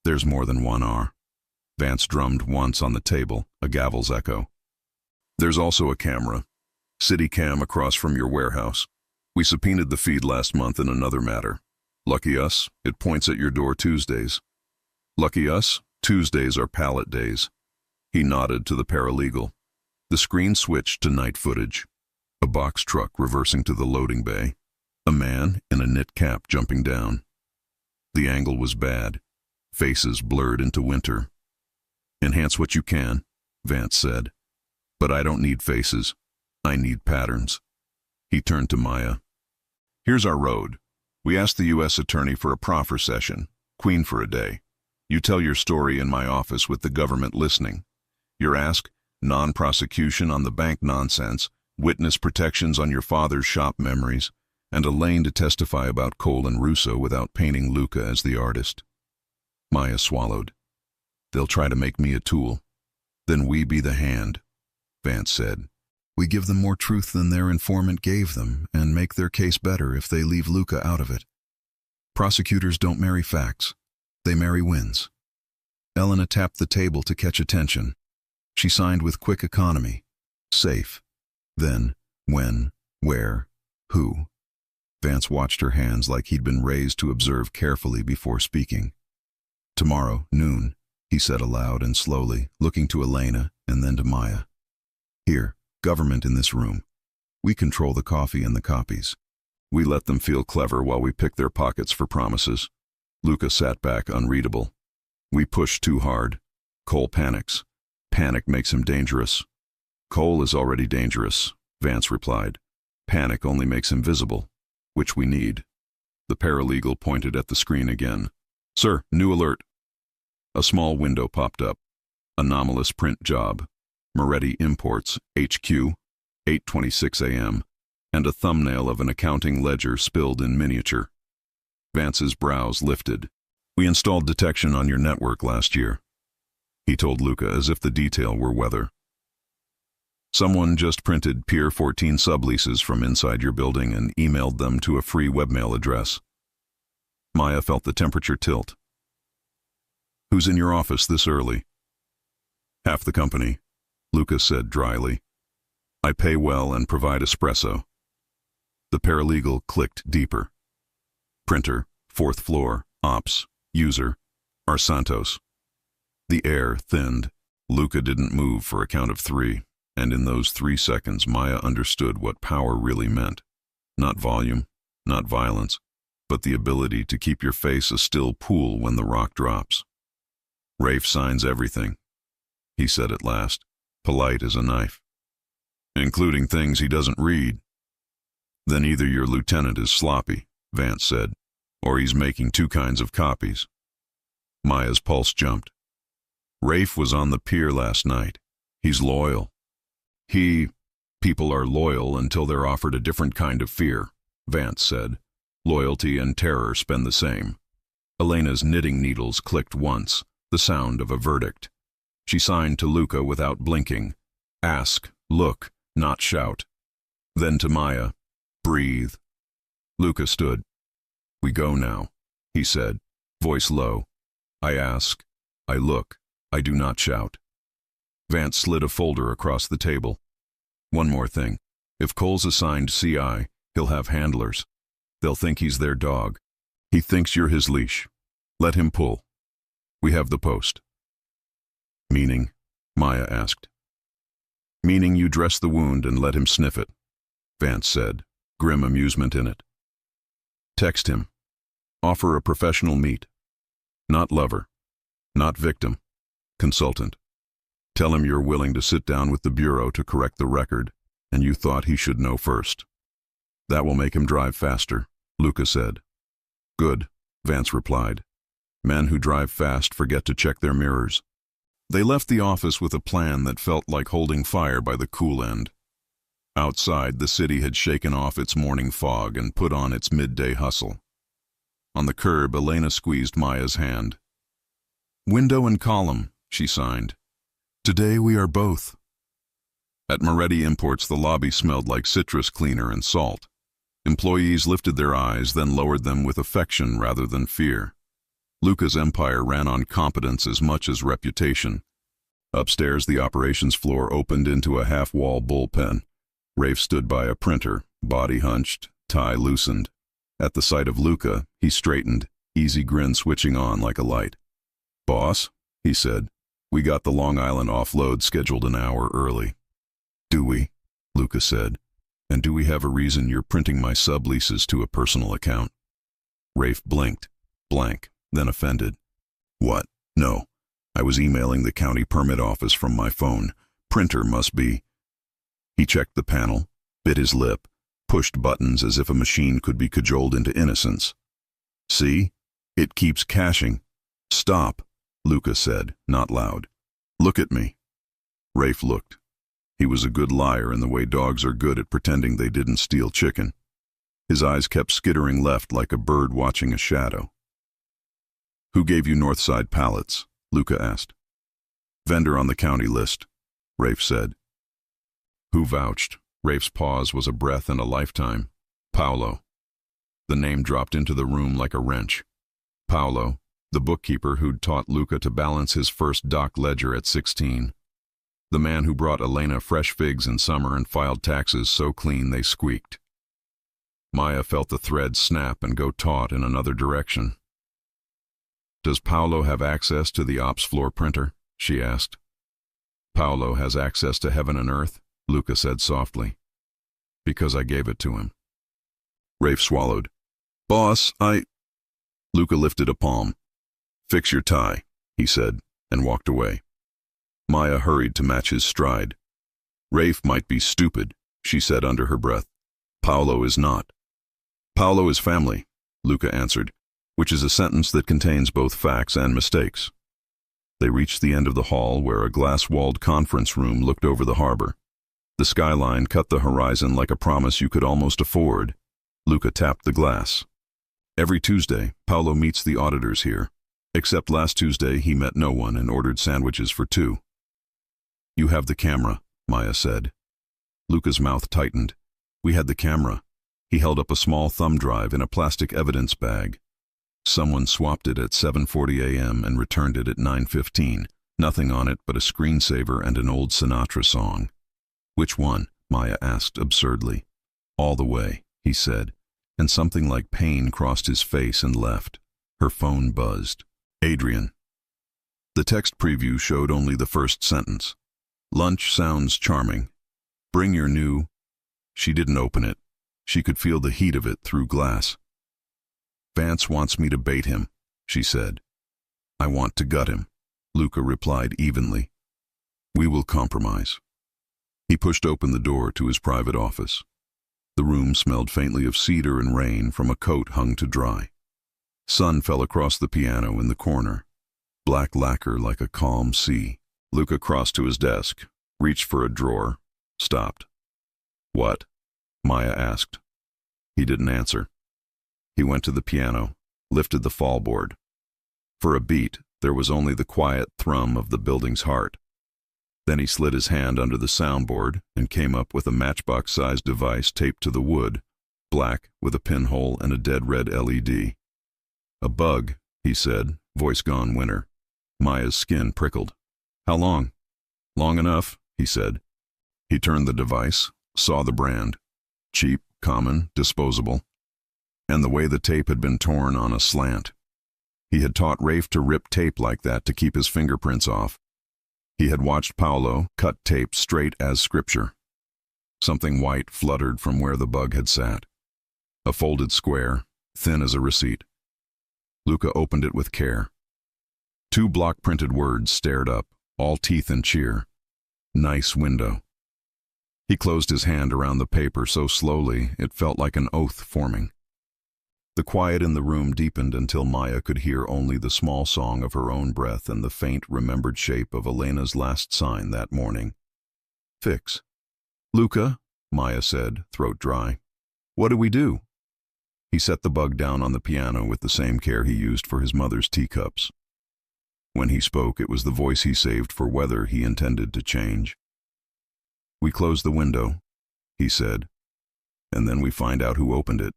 "There's more than one R." Vance drummed once on the table, a gavel's echo. "There's also a camera. City cam across from your warehouse. We subpoenaed the feed last month in another matter. Lucky us, it points at your door Tuesdays. Lucky us, Tuesdays are pallet days." He nodded to the paralegal. The screen switched to night footage. A box truck reversing to the loading bay. A man in a knit cap jumping down. The angle was bad. Faces blurred into winter. "Enhance what you can," Vance said. "But I don't need faces. I need patterns." He turned to Maya. "Here's our road. We asked the U.S. attorney for a proffer session, queen for a day. You tell your story in my office with the government listening. Your ask, non-prosecution on the bank nonsense, witness protections on your father's shop memories, and a lane to testify about Cole and Russo without painting Luca as the artist." Maya swallowed. "They'll try to make me a tool. Then we be the hand," Vance said. We give them more truth than their informant gave them and make their case better if they leave Luca out of it. Prosecutors don't marry facts. They marry wins. Elena tapped the table to catch attention. She signed with quick economy. Safe. Then, when, where, who. Vance watched her hands like he'd been raised to observe carefully before speaking. Tomorrow, noon, he said aloud and slowly, looking to Elena and then to Maya. Here, government in this room. We control the coffee and the copies. We let them feel clever while we pick their pockets for promises. Luca sat back, unreadable. We push too hard. Cole panics. Panic makes him dangerous. Cole is already dangerous, Vance replied. Panic only makes him visible, which we need. The paralegal pointed at the screen again. Sir, new alert. A small window popped up. Anomalous print job. Moretti Imports, HQ, 8:26 a.m., and a thumbnail of an accounting ledger spilled in miniature. Vance's brows lifted. We installed detection on your network last year, he told Luca as if the detail were weather. Someone just printed Pier 14 subleases from inside your building and emailed them to a free webmail address. Maya felt the temperature tilt. Who's in your office this early? Half the company, Luca said dryly. I pay well and provide espresso. The paralegal clicked deeper. Printer, 4th floor, ops, user, are Santos. The air thinned. Luca didn't move for a count of 3, and in those 3 seconds Maya understood what power really meant. Not volume, not violence, but the ability to keep your face a still pool when the rock drops. Rafe signs everything, he said at last, polite as a knife. Including things he doesn't read. Then either your lieutenant is sloppy, Vance said, or he's making 2 kinds of copies. Maya's pulse jumped. Rafe was on the pier last night. He's loyal. People are loyal until they're offered a different kind of fear, Vance said. Loyalty and terror spend the same. Elena's knitting needles clicked once, the sound of a verdict. She signed to Luca without blinking. Ask, look, not shout. Then to Maya, breathe. Luca stood. We go now, he said, voice low. I ask, I look, I do not shout. Vance slid a folder across the table. One more thing. If Cole's assigned CI, he'll have handlers. They'll think he's their dog. He thinks you're his leash. Let him pull. We have the post. Meaning? Maya asked. Meaning you dress the wound and let him sniff it, Vance said, grim amusement in it. Text him. Offer a professional meet. Not lover. Not victim. Consultant. Tell him you're willing to sit down with the Bureau to correct the record, and you thought he should know first. That will make him drive faster, Luca said. Good, Vance replied. Men who drive fast forget to check their mirrors. They left the office with a plan that felt like holding fire by the cool end. Outside, the city had shaken off its morning fog and put on its midday hustle. On the curb, Elena squeezed Maya's hand. Window and column, she signed. Today we are both. At Moretti Imports, the lobby smelled like citrus cleaner and salt. Employees lifted their eyes, then lowered them with affection rather than fear. Luca's empire ran on competence as much as reputation. Upstairs, the operations floor opened into a half-wall bullpen. Rafe stood by a printer, body hunched, tie loosened. At the sight of Luca, he straightened, easy grin switching on like a light. Boss, he said, we got the Long Island offload scheduled an hour early. Do we? Luca said. And do we have a reason you're printing my subleases to a personal account? Rafe blinked, blank, then offended. What? No. I was emailing the county permit office from my phone. Printer must be. He checked the panel, bit his lip, pushed buttons as if a machine could be cajoled into innocence. See? It keeps caching. Stop, Luca said, not loud. Look at me. Rafe looked. He was a good liar in the way dogs are good at pretending they didn't steal chicken. His eyes kept skittering left like a bird watching a shadow. Who gave you Northside pallets? Luca asked. Vendor on the county list, Rafe said. Who vouched? Rafe's pause was a breath and a lifetime. Paolo. The name dropped into the room like a wrench. Paolo, the bookkeeper who'd taught Luca to balance his first dock ledger at 16. The man who brought Elena fresh figs in summer and filed taxes so clean they squeaked. Maya felt the thread snap and go taut in another direction. "Does Paolo have access to the ops floor printer?" she asked. "Paolo has access to heaven and earth," Luca said softly. "Because I gave it to him." Rafe swallowed. "Boss, Luca lifted a palm. "Fix your tie," he said, and walked away. Maya hurried to match his stride. "Rafe might be stupid," she said under her breath. "Paolo is not." "Paolo is family," Luca answered, which is a sentence that contains both facts and mistakes. They reached the end of the hall where a glass-walled conference room looked over the harbor. The skyline cut the horizon like a promise you could almost afford. Luca tapped the glass. "Every Tuesday, Paolo meets the auditors here. Except last Tuesday he met no one and ordered sandwiches for 2. "You have the camera," Maya said. Luca's mouth tightened. "We had the camera." He held up a small thumb drive in a plastic evidence bag. "Someone swapped it at 7:40 a.m. and returned it at 9:15. Nothing on it but a screensaver and an old Sinatra song." "Which one?" Maya asked absurdly. "All the Way," he said, and something like pain crossed his face and left. Her phone buzzed. "Adrian." The text preview showed only the first sentence. "Lunch sounds charming. Bring your new—" She didn't open it. She could feel the heat of it through glass. "Vance wants me to bait him," she said. "I want to gut him," Luca replied evenly. "We will compromise." He pushed open the door to his private office. The room smelled faintly of cedar and rain from a coat hung to dry. Sun fell across the piano in the corner, black lacquer like a calm sea. Luca crossed to his desk, reached for a drawer, stopped. "What?" Maya asked. He didn't answer. He went to the piano, lifted the fallboard. For a beat, there was only the quiet thrum of the building's heart. Then he slid his hand under the soundboard and came up with a matchbox-sized device taped to the wood, black with a pinhole and a dead red LED. "A bug," he said, voice gone winter. Maya's skin prickled. "How long?" "Long enough," he said. He turned the device, saw the brand. Cheap, common, disposable. And the way the tape had been torn on a slant. He had taught Rafe to rip tape like that to keep his fingerprints off. He had watched Paolo cut tape straight as scripture. Something white fluttered from where the bug had sat. A folded square, thin as a receipt. Luca opened it with care. 2 block-printed words stared up, all teeth and cheer. "Nice window." He closed his hand around the paper so slowly it felt like an oath forming. The quiet in the room deepened until Maya could hear only the small song of her own breath and the faint, remembered shape of Elena's last sign that morning. "Fix." "Luca," Maya said, throat dry. "What do we do?" He set the bug down on the piano with the same care he used for his mother's teacups. When he spoke, it was the voice he saved for weather he intended to change. "We close the window," he said, "and then we find out who opened it."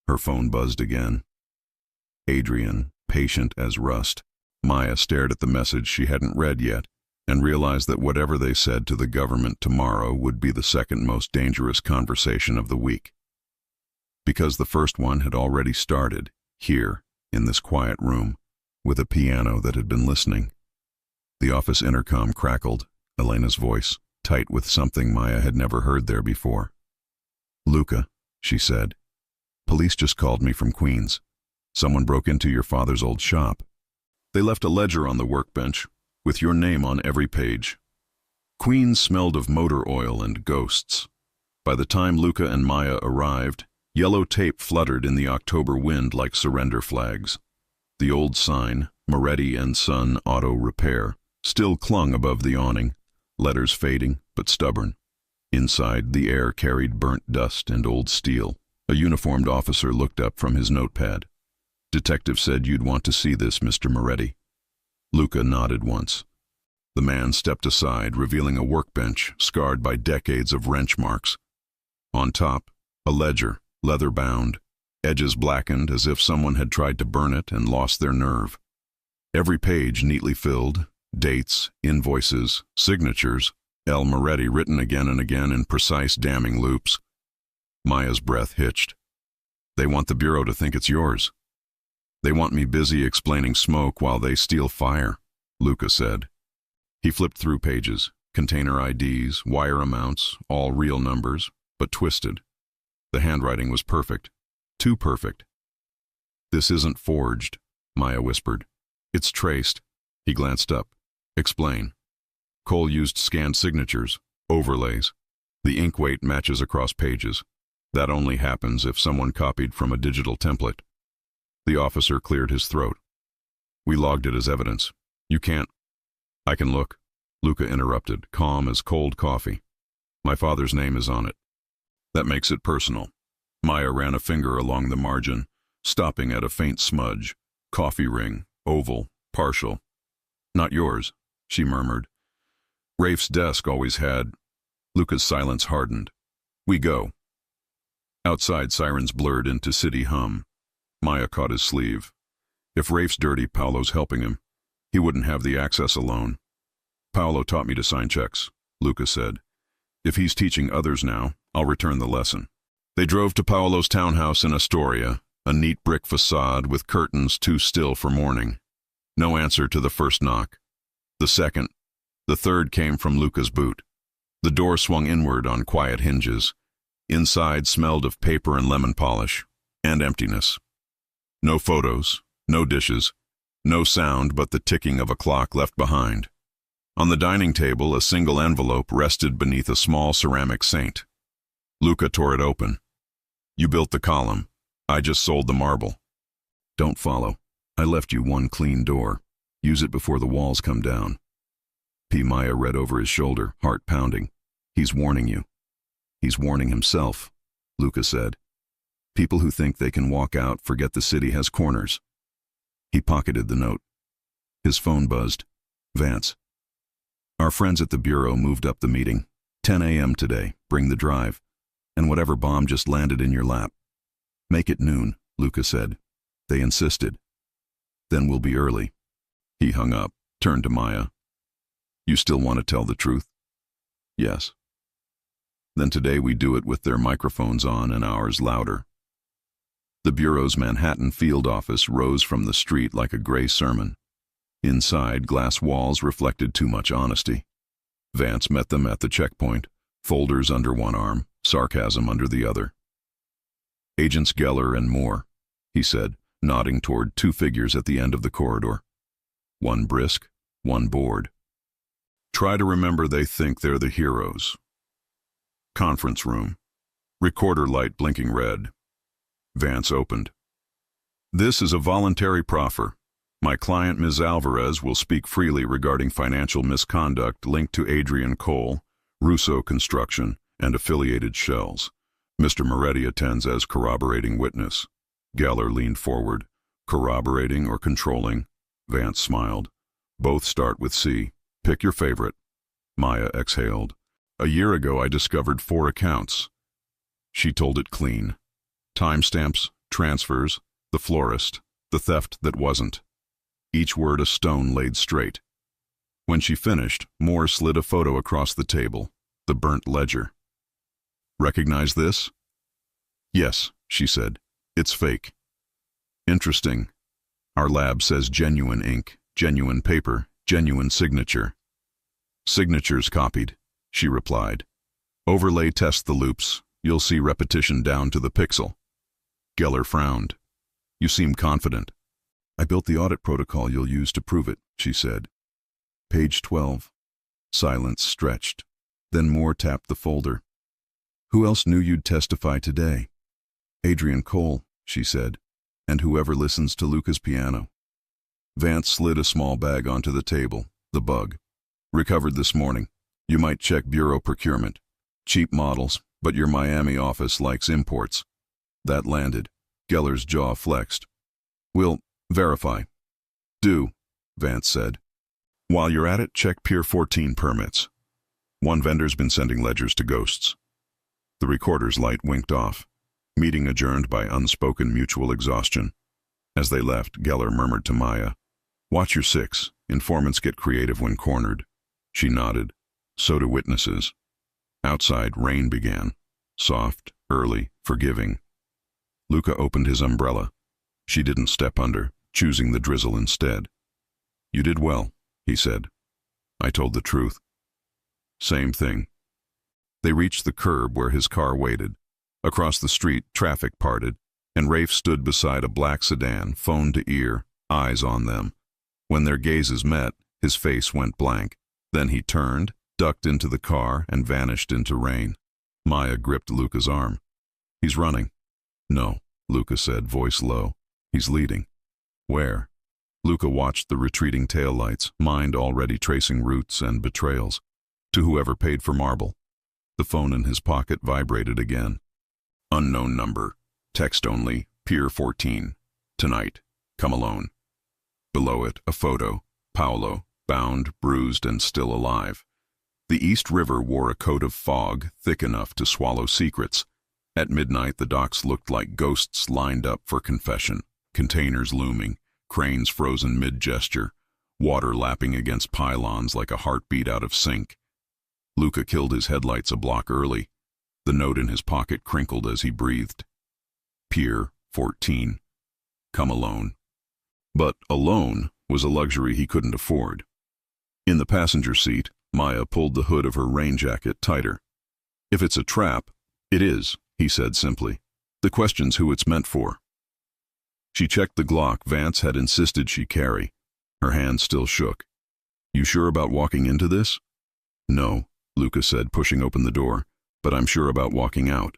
Her phone buzzed again. Adrian, patient as rust. Maya stared at the message she hadn't read yet and realized that whatever they said to the government tomorrow would be the second most dangerous conversation of the week. Because the first one had already started, here, in this quiet room, with a piano that had been listening. The office intercom crackled, Elena's voice, tight with something Maya had never heard there before. "Luca," she said. "Police just called me from Queens. Someone broke into your father's old shop. They left a ledger on the workbench, with your name on every page." Queens smelled of motor oil and ghosts. By the time Luca and Maya arrived, yellow tape fluttered in the October wind like surrender flags. The old sign, Moretti and Son Auto Repair, still clung above the awning, letters fading but stubborn. Inside, the air carried burnt dust and old steel. A uniformed officer looked up from his notepad. "Detective said you'd want to see this, Mr. Moretti." Luca nodded once. The man stepped aside, revealing a workbench scarred by decades of wrench marks. On top, a ledger, leather-bound, edges blackened as if someone had tried to burn it and lost their nerve. Every page neatly filled, dates, invoices, signatures, L. Moretti written again and again in precise, damning loops. Maya's breath hitched. They want the Bureau to think it's yours. They want me busy explaining smoke while they steal fire, Luca said. He flipped through pages, container IDs, wire amounts, all real numbers, but twisted. The handwriting was perfect. Too perfect. This isn't forged, Maya whispered. It's traced. He glanced up. Explain. Cole used scanned signatures, overlays. The ink weight matches across pages. That only happens if someone copied from a digital template. The officer cleared his throat. We logged it as evidence. You can't. I can look, Luca interrupted, calm as cold coffee. My father's name is on it. That makes it personal. Maya ran a finger along the margin, stopping at a faint smudge. Coffee ring, oval, partial. Not yours, she murmured. Rafe's desk always had. Luca's silence hardened. We go. Outside, sirens blurred into city hum. Maya caught his sleeve. If Rafe's dirty, Paolo's helping him. He wouldn't have the access alone. Paolo taught me to sign checks, Luca said. If he's teaching others now, I'll return the lesson. They drove to Paolo's townhouse in Astoria, a neat brick facade with curtains too still for morning. No answer to the first knock. The second. The third came from Luca's boot. The door swung inward on quiet hinges. Inside smelled of paper and lemon polish, and emptiness. No photos, no dishes, no sound but the ticking of a clock left behind. On the dining table, a single envelope rested beneath a small ceramic saint. Luca tore it open. You built the column. I just sold the marble. Don't follow. I left you one clean door. Use it before the walls come down. P. Maya read over his shoulder, heart pounding. He's warning you. He's warning himself, Luca said. People who think they can walk out forget the city has corners. He pocketed the note. His phone buzzed. Vance. Our friends at the Bureau moved up the meeting. 10 a.m. today. Bring the drive. And whatever bomb just landed in your lap. Make it noon, Luca said. They insisted. Then we'll be early. He hung up, turned to Maya. You still want to tell the truth? Yes. Then today we do it with their microphones on and ours louder. The Bureau's Manhattan field office rose from the street like a gray sermon. Inside, glass walls reflected too much honesty. Vance met them at the checkpoint, folders under one arm, sarcasm under the other. Agents Geller and Moore, he said, nodding toward two figures at the end of the corridor. One brisk, one bored. Try to remember they think they're the heroes. Conference room. Recorder light blinking red. Vance opened. This is a voluntary proffer. My client, Ms. Alvarez, will speak freely regarding financial misconduct linked to Adrian Cole, Russo Construction, and affiliated shells. Mr. Moretti attends as corroborating witness. Geller leaned forward. Corroborating or controlling? Vance smiled. Both start with C. Pick your favorite. Maya exhaled. A year ago I discovered 4 accounts. She told it clean. Timestamps, transfers, the florist, the theft that wasn't. Each word a stone laid straight. When she finished, Moore slid a photo across the table, the burnt ledger. Recognize this? Yes, she said. It's fake. Interesting. Our lab says genuine ink, genuine paper, genuine signature. Signatures copied, she replied. Overlay test the loops. You'll see repetition down to the pixel. Geller frowned. You seem confident. I built the audit protocol you'll use to prove it, she said. Page 12. Silence stretched. Then Moore tapped the folder. Who else knew you'd testify today? Adrian Cole, she said, and whoever listens to Luca's piano. Vance slid a small bag onto the table, the bug. Recovered this morning. You might check Bureau procurement. Cheap models, but your Miami office likes imports. That landed. Geller's jaw flexed. We'll verify. Do, Vance said. While you're at it, check Pier 14 permits. One vendor's been sending ledgers to ghosts. The recorder's light winked off. Meeting adjourned by unspoken mutual exhaustion. As they left, Geller murmured to Maya, "Watch your six. Informants get creative when cornered." She nodded. So do witnesses. Outside, rain began. Soft, early, forgiving. Luca opened his umbrella. She didn't step under, choosing the drizzle instead. "You did well," he said. "I told the truth." "Same thing." They reached the curb where his car waited. Across the street, traffic parted, and Rafe stood beside a black sedan, phone to ear, eyes on them. When their gazes met, his face went blank. Then he turned, ducked into the car, and vanished into rain. Maya gripped Luca's arm. "He's running." "No," Luca said, voice low. "He's leading." "Where?" Luca watched the retreating taillights, mind already tracing routes and betrayals. To whoever paid for marble. The phone in his pocket vibrated again. "Unknown number. Text only. Pier 14. Tonight. Come alone." Below it, a photo. Paolo, bound, bruised, and still alive. The East River wore a coat of fog thick enough to swallow secrets. At midnight, the docks looked like ghosts lined up for confession. Containers looming, cranes frozen mid-gesture, water lapping against pylons like a heartbeat out of sync. Luca killed his headlights a block early. The note in his pocket crinkled as he breathed. Pier 14. Come alone. But alone was a luxury he couldn't afford. In the passenger seat, Maya pulled the hood of her rain jacket tighter. "If it's a trap, it is," he said simply. "The question's who it's meant for." She checked the Glock Vance had insisted she carry. Her hand still shook. "You sure about walking into this?" "No," Luca said, pushing open the door, "but I'm sure about walking out."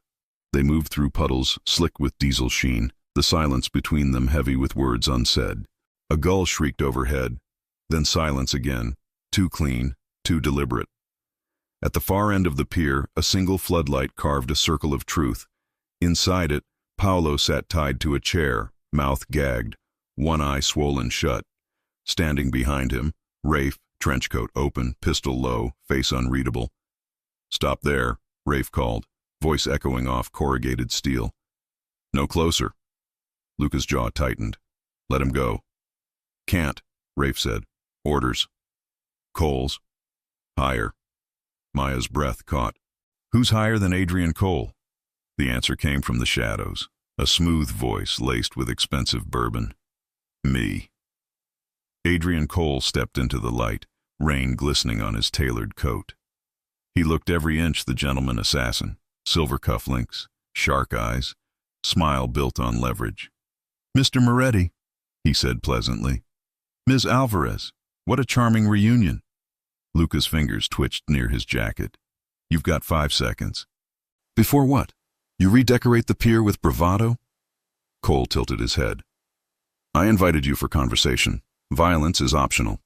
They moved through puddles, slick with diesel sheen, the silence between them heavy with words unsaid. A gull shrieked overhead, then silence again, too clean, too deliberate. At the far end of the pier, a single floodlight carved a circle of truth. Inside it, Paolo sat tied to a chair, mouth gagged, one eye swollen shut. Standing behind him, Rafe, trenchcoat open, pistol low, face unreadable. "Stop there," Rafe called, voice echoing off corrugated steel. "No closer." Luca's jaw tightened. "Let him go." "Can't," Rafe said. "Orders." "Cole's." "Higher." Maya's breath caught. "Who's higher than Adrian Cole?" The answer came from the shadows, a smooth voice laced with expensive bourbon. "Me." Adrian Cole stepped into the light, rain glistening on his tailored coat. He looked every inch the gentleman assassin, silver cufflinks, shark eyes, smile built on leverage. "Mr. Moretti," he said pleasantly. "Ms. Alvarez, what a charming reunion." Luca's fingers twitched near his jacket. "You've got 5 seconds." "Before what? You redecorate the pier with bravado?" Cole tilted his head. "I invited you for conversation. Violence is optional."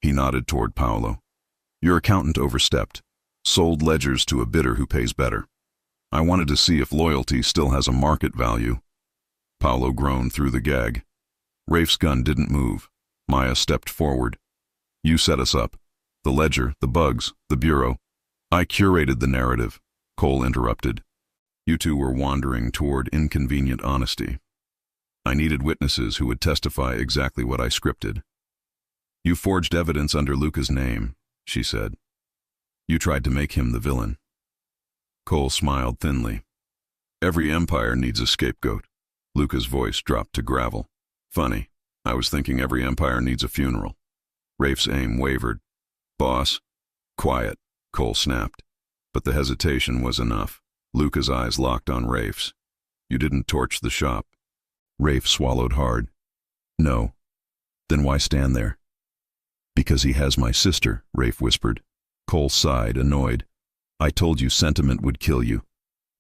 He nodded toward Paolo. "Your accountant overstepped. Sold ledgers to a bidder who pays better. I wanted to see if loyalty still has a market value." Paolo groaned through the gag. Rafe's gun didn't move. Maya stepped forward. "You set us up. The ledger, the bugs, the bureau. I curated the narrative," Cole interrupted. "You two were wandering toward inconvenient honesty. I needed witnesses who would testify exactly what I scripted." "You forged evidence under Luca's name," she said. "You tried to make him the villain." Cole smiled thinly. "Every empire needs a scapegoat." Luca's voice dropped to gravel. "Funny, I was thinking every empire needs a funeral." Rafe's aim wavered. "Boss." "Quiet," Cole snapped. But the hesitation was enough. Luca's eyes locked on Rafe's. "You didn't torch the shop." Rafe swallowed hard. "No." "Then why stand there?" "Because he has my sister," Rafe whispered. Cole sighed, annoyed. "I told you sentiment would kill you."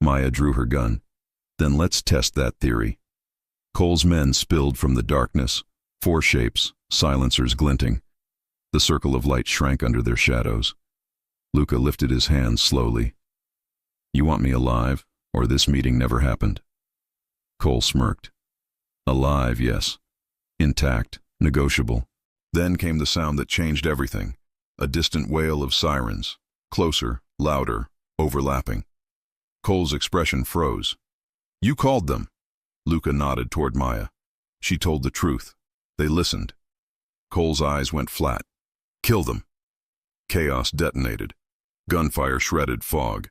Maya drew her gun. "Then let's test that theory." Cole's men spilled from the darkness, 4 shapes, silencers glinting. The circle of light shrank under their shadows. Luca lifted his hands slowly. "You want me alive, or this meeting never happened?" Cole smirked. "Alive, yes. Intact, negotiable. Then came the sound that changed everything, a distant wail of sirens, closer, louder, overlapping. Cole's expression froze. "You called them." Luca nodded toward Maya. She told the truth. They listened. Cole's eyes went flat. "Kill them." Chaos detonated. Gunfire shredded fog.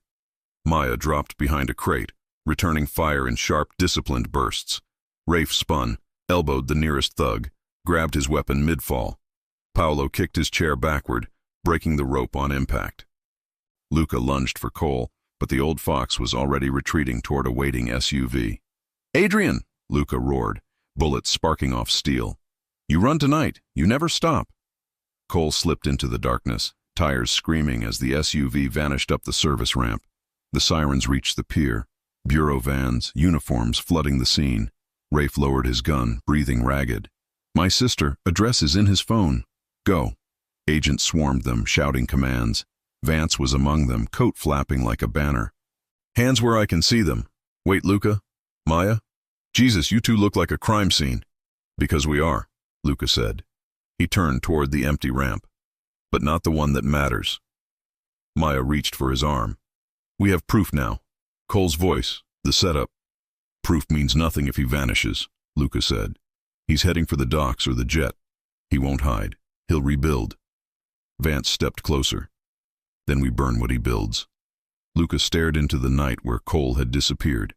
Maya dropped behind a crate, returning fire in sharp, disciplined bursts. Rafe spun, elbowed the nearest thug, grabbed his weapon mid-fall. Paolo kicked his chair backward, breaking the rope on impact. Luca lunged for Cole, but the old fox was already retreating toward a waiting SUV. "Adrian!" Luca roared, bullets sparking off steel. "You run tonight. You never stop." Cole slipped into the darkness, tires screaming as the SUV vanished up the service ramp. The sirens reached the pier. Bureau vans, uniforms flooding the scene. Rafe lowered his gun, breathing ragged. "My sister, address is in his phone. Go." Agents swarmed them, shouting commands. Vance was among them, coat flapping like a banner. "Hands where I can see them. Wait, Luca. Maya? Jesus, you two look like a crime scene." "Because we are," Luca said. He turned toward the empty ramp. "But not the one that matters." Maya reached for his arm. "We have proof now." Cole's voice, the setup. "Proof means nothing if he vanishes," Luca said. "He's heading for the docks or the jet. He won't hide. He'll rebuild." Vance stepped closer. "Then we burn what he builds." Luca stared into the night where Cole had disappeared.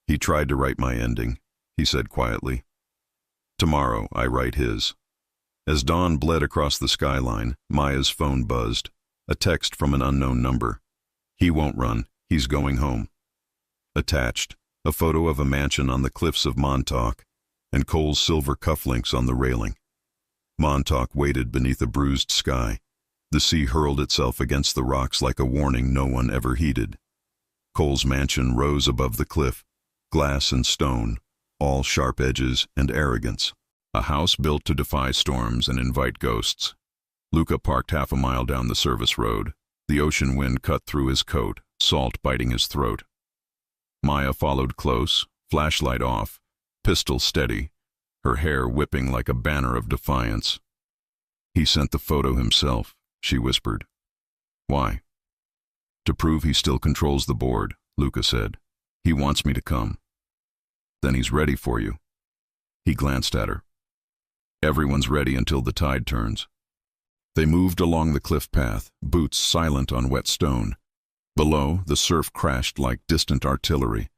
"He tried to write my ending," he said quietly. "Tomorrow I write his." As dawn bled across the skyline, Maya's phone buzzed. A text from an unknown number. "He won't run. He's going home." Attached, a photo of a mansion on the cliffs of Montauk, and Cole's silver cufflinks on the railing. Montauk waited beneath a bruised sky. The sea hurled itself against the rocks like a warning no one ever heeded. Cole's mansion rose above the cliff, glass and stone, all sharp edges and arrogance. A house built to defy storms and invite ghosts. Luca parked half a mile down the service road. The ocean wind cut through his coat, salt biting his throat. Maya followed close, flashlight off, pistol steady, her hair whipping like a banner of defiance. "He sent the photo himself," she whispered. "Why?" "To prove he still controls the board," Luca said. "He wants me to come." "Then he's ready for you." He glanced at her. "Everyone's ready until the tide turns." They moved along the cliff path, boots silent on wet stone. Below, the surf crashed like distant artillery.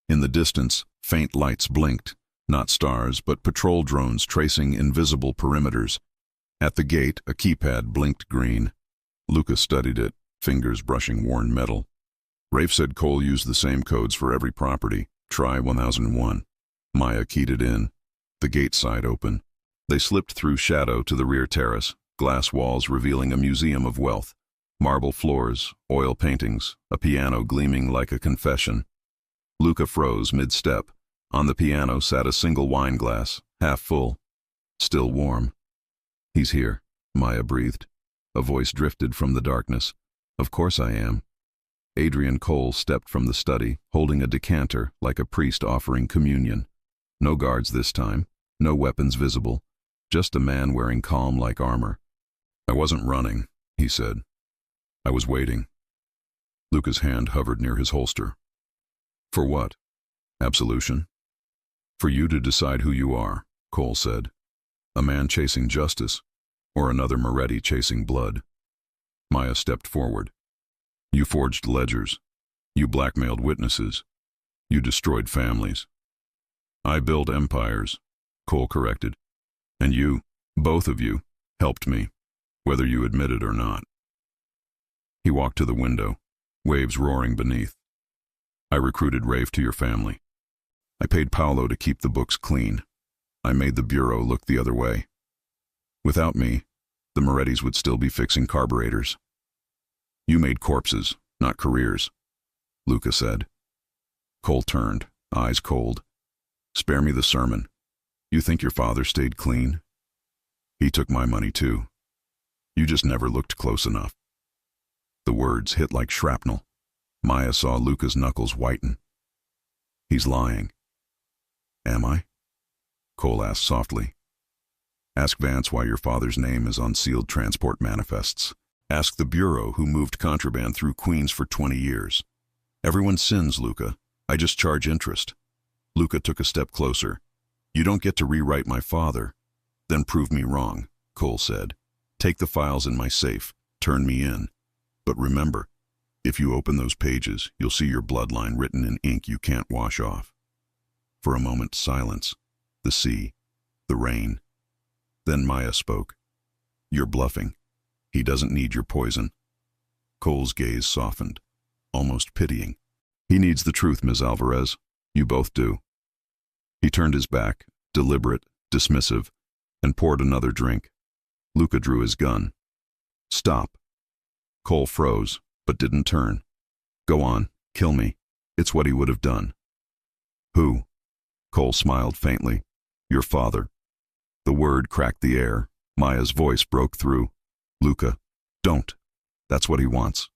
In the distance, faint lights blinked, not stars, but patrol drones tracing invisible perimeters. At the gate, a keypad blinked green. Luca studied it, fingers brushing worn metal. Rafe said Cole used the same codes for every property. Try 1001. Maya keyed it in. The gate side open. They slipped through shadow to the rear terrace, glass walls revealing a museum of wealth. Marble floors, oil paintings, a piano gleaming like a confession. Luca froze mid-step. On the piano sat a single wine glass, half full, still warm. "He's here," Maya breathed. A voice drifted from the darkness. "Of course I am." Adrian Cole stepped from the study, holding a decanter like a priest offering communion. No guards this time, no weapons visible, just a man wearing calm-like armor. "I wasn't running," he said. "I was waiting." Luca's hand hovered near his holster. "For what? Absolution?" "For you to decide who you are," Cole said. "A man chasing justice, or another Moretti chasing blood." Maya stepped forward. "You forged ledgers. You blackmailed witnesses. You destroyed families." "I build empires," Cole corrected. "And you, both of you, helped me, whether you admit it or not." He walked to the window, waves roaring beneath. "I recruited Rafe to your family. I paid Paolo to keep the books clean. I made the bureau look the other way. Without me, the Morettis would still be fixing carburetors. You made corpses, not careers," Luca said. Cole turned, eyes cold. "Spare me the sermon. You think your father stayed clean? He took my money too. You just never looked close enough." The words hit like shrapnel. Maya saw Luca's knuckles whiten. "He's lying." "Am I?" Cole asked softly. Ask Vance why your father's name is on sealed transport manifests. Ask the Bureau who moved contraband through Queens for 20 years. Everyone sins, Luca. I just charge interest. Luca took a step closer. You don't get to rewrite my father. Then prove me wrong, Cole said. Take the files in my safe. Turn me in. But remember, if you open those pages, you'll see your bloodline written in ink you can't wash off. For a moment, silence. The sea. The rain. Then Maya spoke. You're bluffing. He doesn't need your poison. Cole's gaze softened, almost pitying. He needs the truth, Ms. Alvarez. You both do. He turned his back, deliberate, dismissive, and poured another drink. Luca drew his gun. Stop. Cole froze, but didn't turn. Go on, kill me. It's what he would have done. Who? Cole smiled faintly. Your father. The word cracked the air. Maya's voice broke through. Luca, don't. That's what he wants.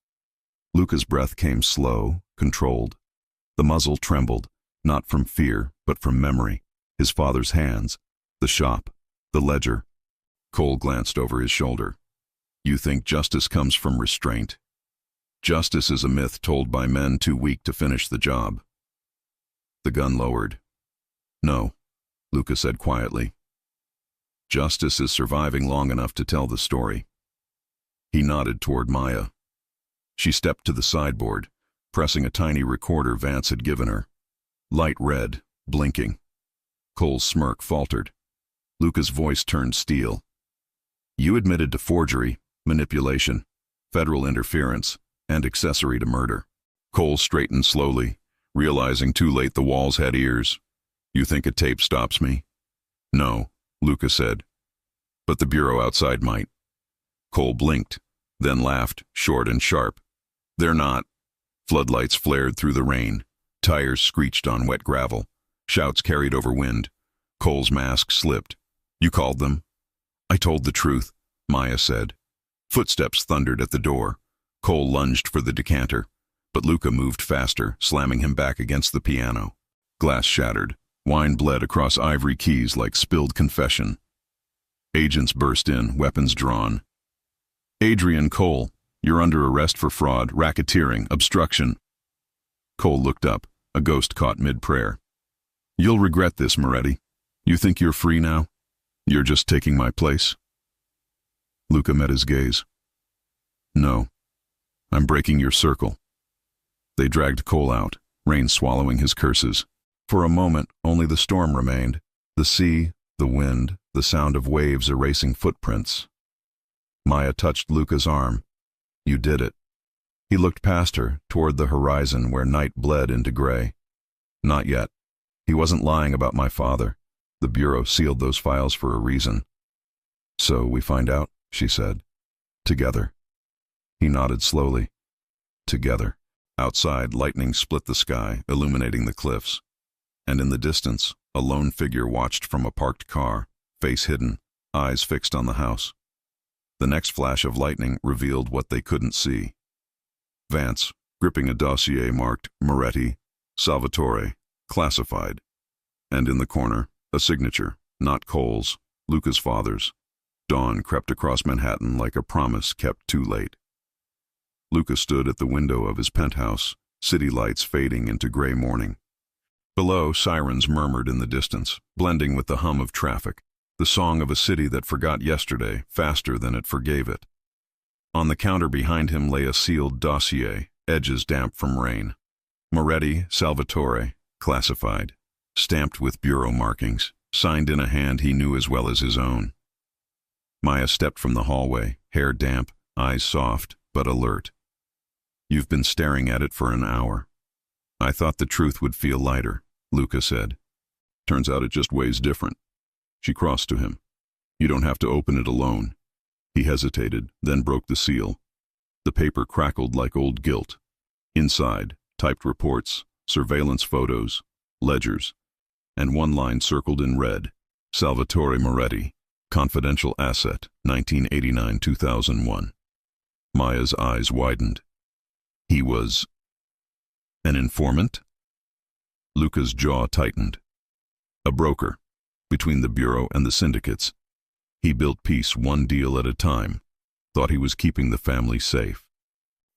Luca's breath came slow, controlled. The muzzle trembled, not from fear, but from memory. His father's hands, the shop, the ledger. Cole glanced over his shoulder. You think justice comes from restraint? Justice is a myth told by men too weak to finish the job. The gun lowered. No, Luca said quietly. Justice is surviving long enough to tell the story. He nodded toward Maya. She stepped to the sideboard, pressing a tiny recorder Vance had given her. Light red, blinking. Cole's smirk faltered. Luca's voice turned steel. You admitted to forgery, manipulation, federal interference, and accessory to murder. Cole straightened slowly, realizing too late the walls had ears. You think a tape stops me? No, Luca said. But the Bureau outside might. Cole blinked, then laughed, short and sharp. They're not. Floodlights flared through the rain. Tires screeched on wet gravel. Shouts carried over wind. Cole's mask slipped. You called them? I told the truth, Maya said. Footsteps thundered at the door. Cole lunged for the decanter, but Luca moved faster, slamming him back against the piano. Glass shattered. Wine bled across ivory keys like spilled confession. Agents burst in, weapons drawn. Adrian Cole, you're under arrest for fraud, racketeering, obstruction. Cole looked up, a ghost caught mid-prayer. You'll regret this, Moretti. You think you're free now? You're just taking my place? Luca met his gaze. No. I'm breaking your circle. They dragged Cole out, rain swallowing his curses. For a moment, only the storm remained. The sea, the wind, the sound of waves erasing footprints. Maya touched Luca's arm. You did it. He looked past her, toward the horizon where night bled into gray. Not yet. He wasn't lying about my father. The Bureau sealed those files for a reason. So we find out, she said. Together. He nodded slowly. Together. Outside, lightning split the sky, illuminating the cliffs. And in the distance, a lone figure watched from a parked car, face hidden, eyes fixed on the house. The next flash of lightning revealed what they couldn't see. Vance, gripping a dossier marked Moretti, Salvatore, classified. And in the corner, a signature, not Cole's, Luca's father's. Dawn crept across Manhattan like a promise kept too late. Luca stood at the window of his penthouse, city lights fading into gray morning. Below, sirens murmured in the distance, blending with the hum of traffic, the song of a city that forgot yesterday faster than it forgave it. On the counter behind him lay a sealed dossier, edges damp from rain. Moretti, Salvatore, classified, stamped with bureau markings, signed in a hand he knew as well as his own. Maya stepped from the hallway, hair damp, eyes soft, but alert. You've been staring at it for an hour. I thought the truth would feel lighter, Luca said. Turns out it just weighs different. She crossed to him. You don't have to open it alone. He hesitated, then broke the seal. The paper crackled like old gilt. Inside, typed reports, surveillance photos, ledgers, and one line circled in red. Salvatore Moretti, confidential asset, 1989-2001. Maya's eyes widened. He was an informant? Luca's jaw tightened. A broker, between the Bureau and the syndicates. He built peace one deal at a time, thought he was keeping the family safe.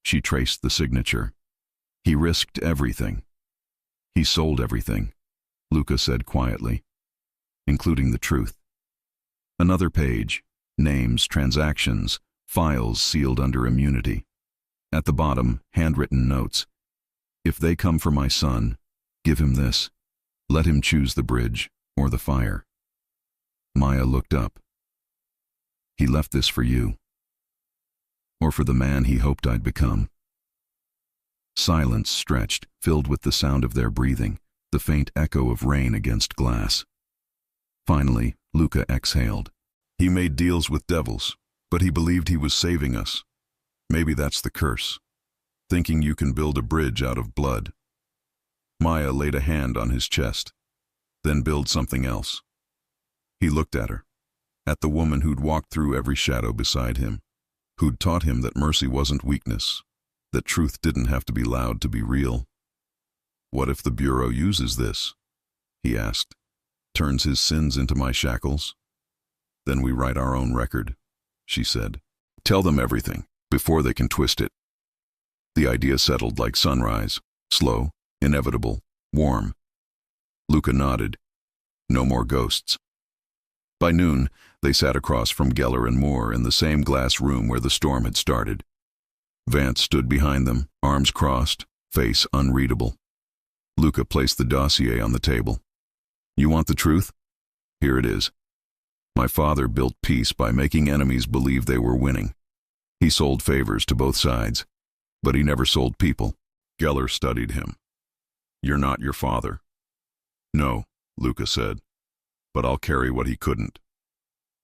She traced the signature. He risked everything. He sold everything, Luca said quietly, including the truth. Another page, names, transactions, files sealed under immunity. At the bottom, handwritten notes. If they come for my son, give him this. Let him choose the bridge or the fire. Maya looked up. He left this for you, or for the man he hoped I'd become. Silence stretched, filled with the sound of their breathing, the faint echo of rain against glass. Finally, Luca exhaled. He made deals with devils, but he believed he was saving us. Maybe that's the curse, thinking you can build a bridge out of blood. Maya laid a hand on his chest, then build something else. He looked at her, at the woman who'd walked through every shadow beside him, who'd taught him that mercy wasn't weakness, that truth didn't have to be loud to be real. What if the Bureau uses this? He asked. Turns his sins into my shackles? Then we write our own record, she said. Tell them everything, before they can twist it. The idea settled like sunrise, slow, inevitable, warm. Luca nodded. No more ghosts. By noon, they sat across from Geller and Moore in the same glass room where the storm had started. Vance stood behind them, arms crossed, face unreadable. Luca placed the dossier on the table. You want the truth? Here it is. My father built peace by making enemies believe they were winning. He sold favors to both sides, but he never sold people. Geller studied him. You're not your father. No, Luca said, but I'll carry what he couldn't.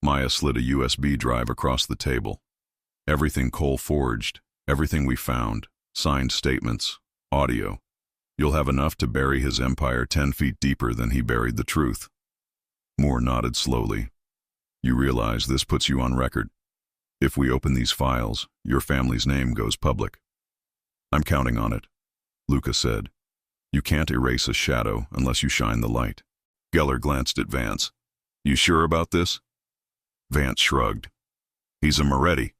Maya slid a USB drive across the table. Everything Cole forged, everything we found, signed statements, audio. You'll have enough to bury his empire 10 feet deeper than he buried the truth. Moore nodded slowly. You realize this puts you on record. If we open these files, your family's name goes public. I'm counting on it, Luca said. You can't erase a shadow unless you shine the light. Geller glanced at Vance. You sure about this? Vance shrugged. He's a Moretti.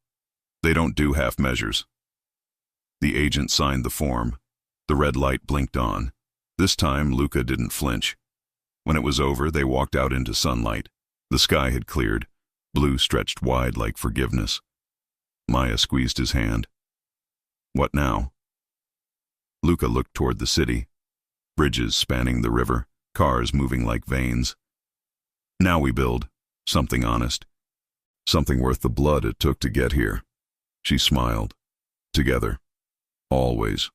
They don't do half measures. The agent signed the form. The red light blinked on. This time, Luca didn't flinch. When it was over, they walked out into sunlight. The sky had cleared. Blue stretched wide like forgiveness. Maya squeezed his hand. What now? Luca looked toward the city. Bridges spanning the river, cars moving like veins. Now we build something honest. Something worth the blood it took to get here. She smiled. Together. Always.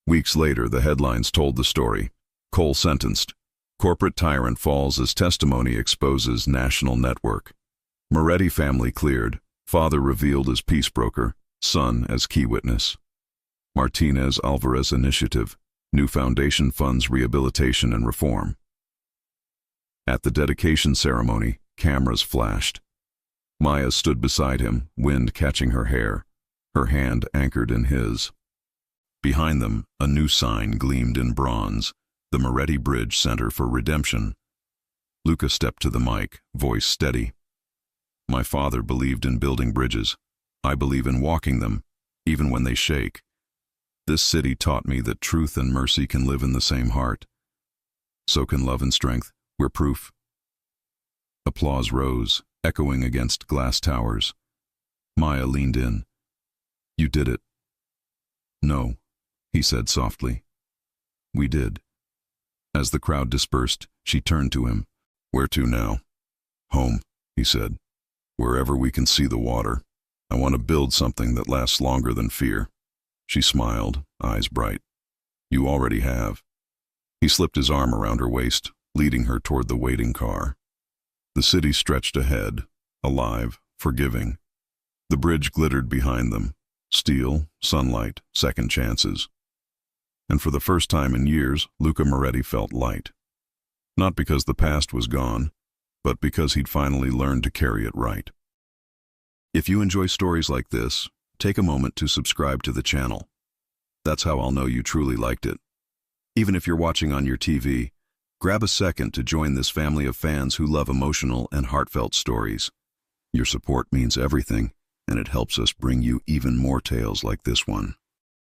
Weeks later, the headlines told the story. Cole sentenced. Corporate tyrant falls as testimony exposes national network. Moretti family cleared. Father revealed as peace broker. Son as key witness. Martinez Alvarez Initiative. New foundation funds rehabilitation and reform. At the dedication ceremony, cameras flashed. Maya stood beside him, wind catching her hair, her hand anchored in his. Behind them, a new sign gleamed in bronze, the Moretti Bridge Center for Redemption. Luca stepped to the mic, voice steady. My father believed in building bridges. I believe in walking them, even when they shake. This city taught me that truth and mercy can live in the same heart. So can love and strength. We're proof. Applause rose, echoing against glass towers. Maya leaned in. You did it. No, he said softly. We did. As the crowd dispersed, she turned to him. Where to now? Home, he said. Wherever we can see the water. I want to build something that lasts longer than fear. She smiled, eyes bright. You already have. He slipped his arm around her waist, leading her toward the waiting car. The city stretched ahead, alive, forgiving. The bridge glittered behind them. Steel, sunlight, second chances. And for the first time in years, Luca Moretti felt light. Not because the past was gone, but because he'd finally learned to carry it right. If you enjoy stories like this, take a moment to subscribe to the channel. That's how I'll know you truly liked it. Even if you're watching on your TV, grab a second to join this family of fans who love emotional and heartfelt stories. Your support means everything, and it helps us bring you even more tales like this one.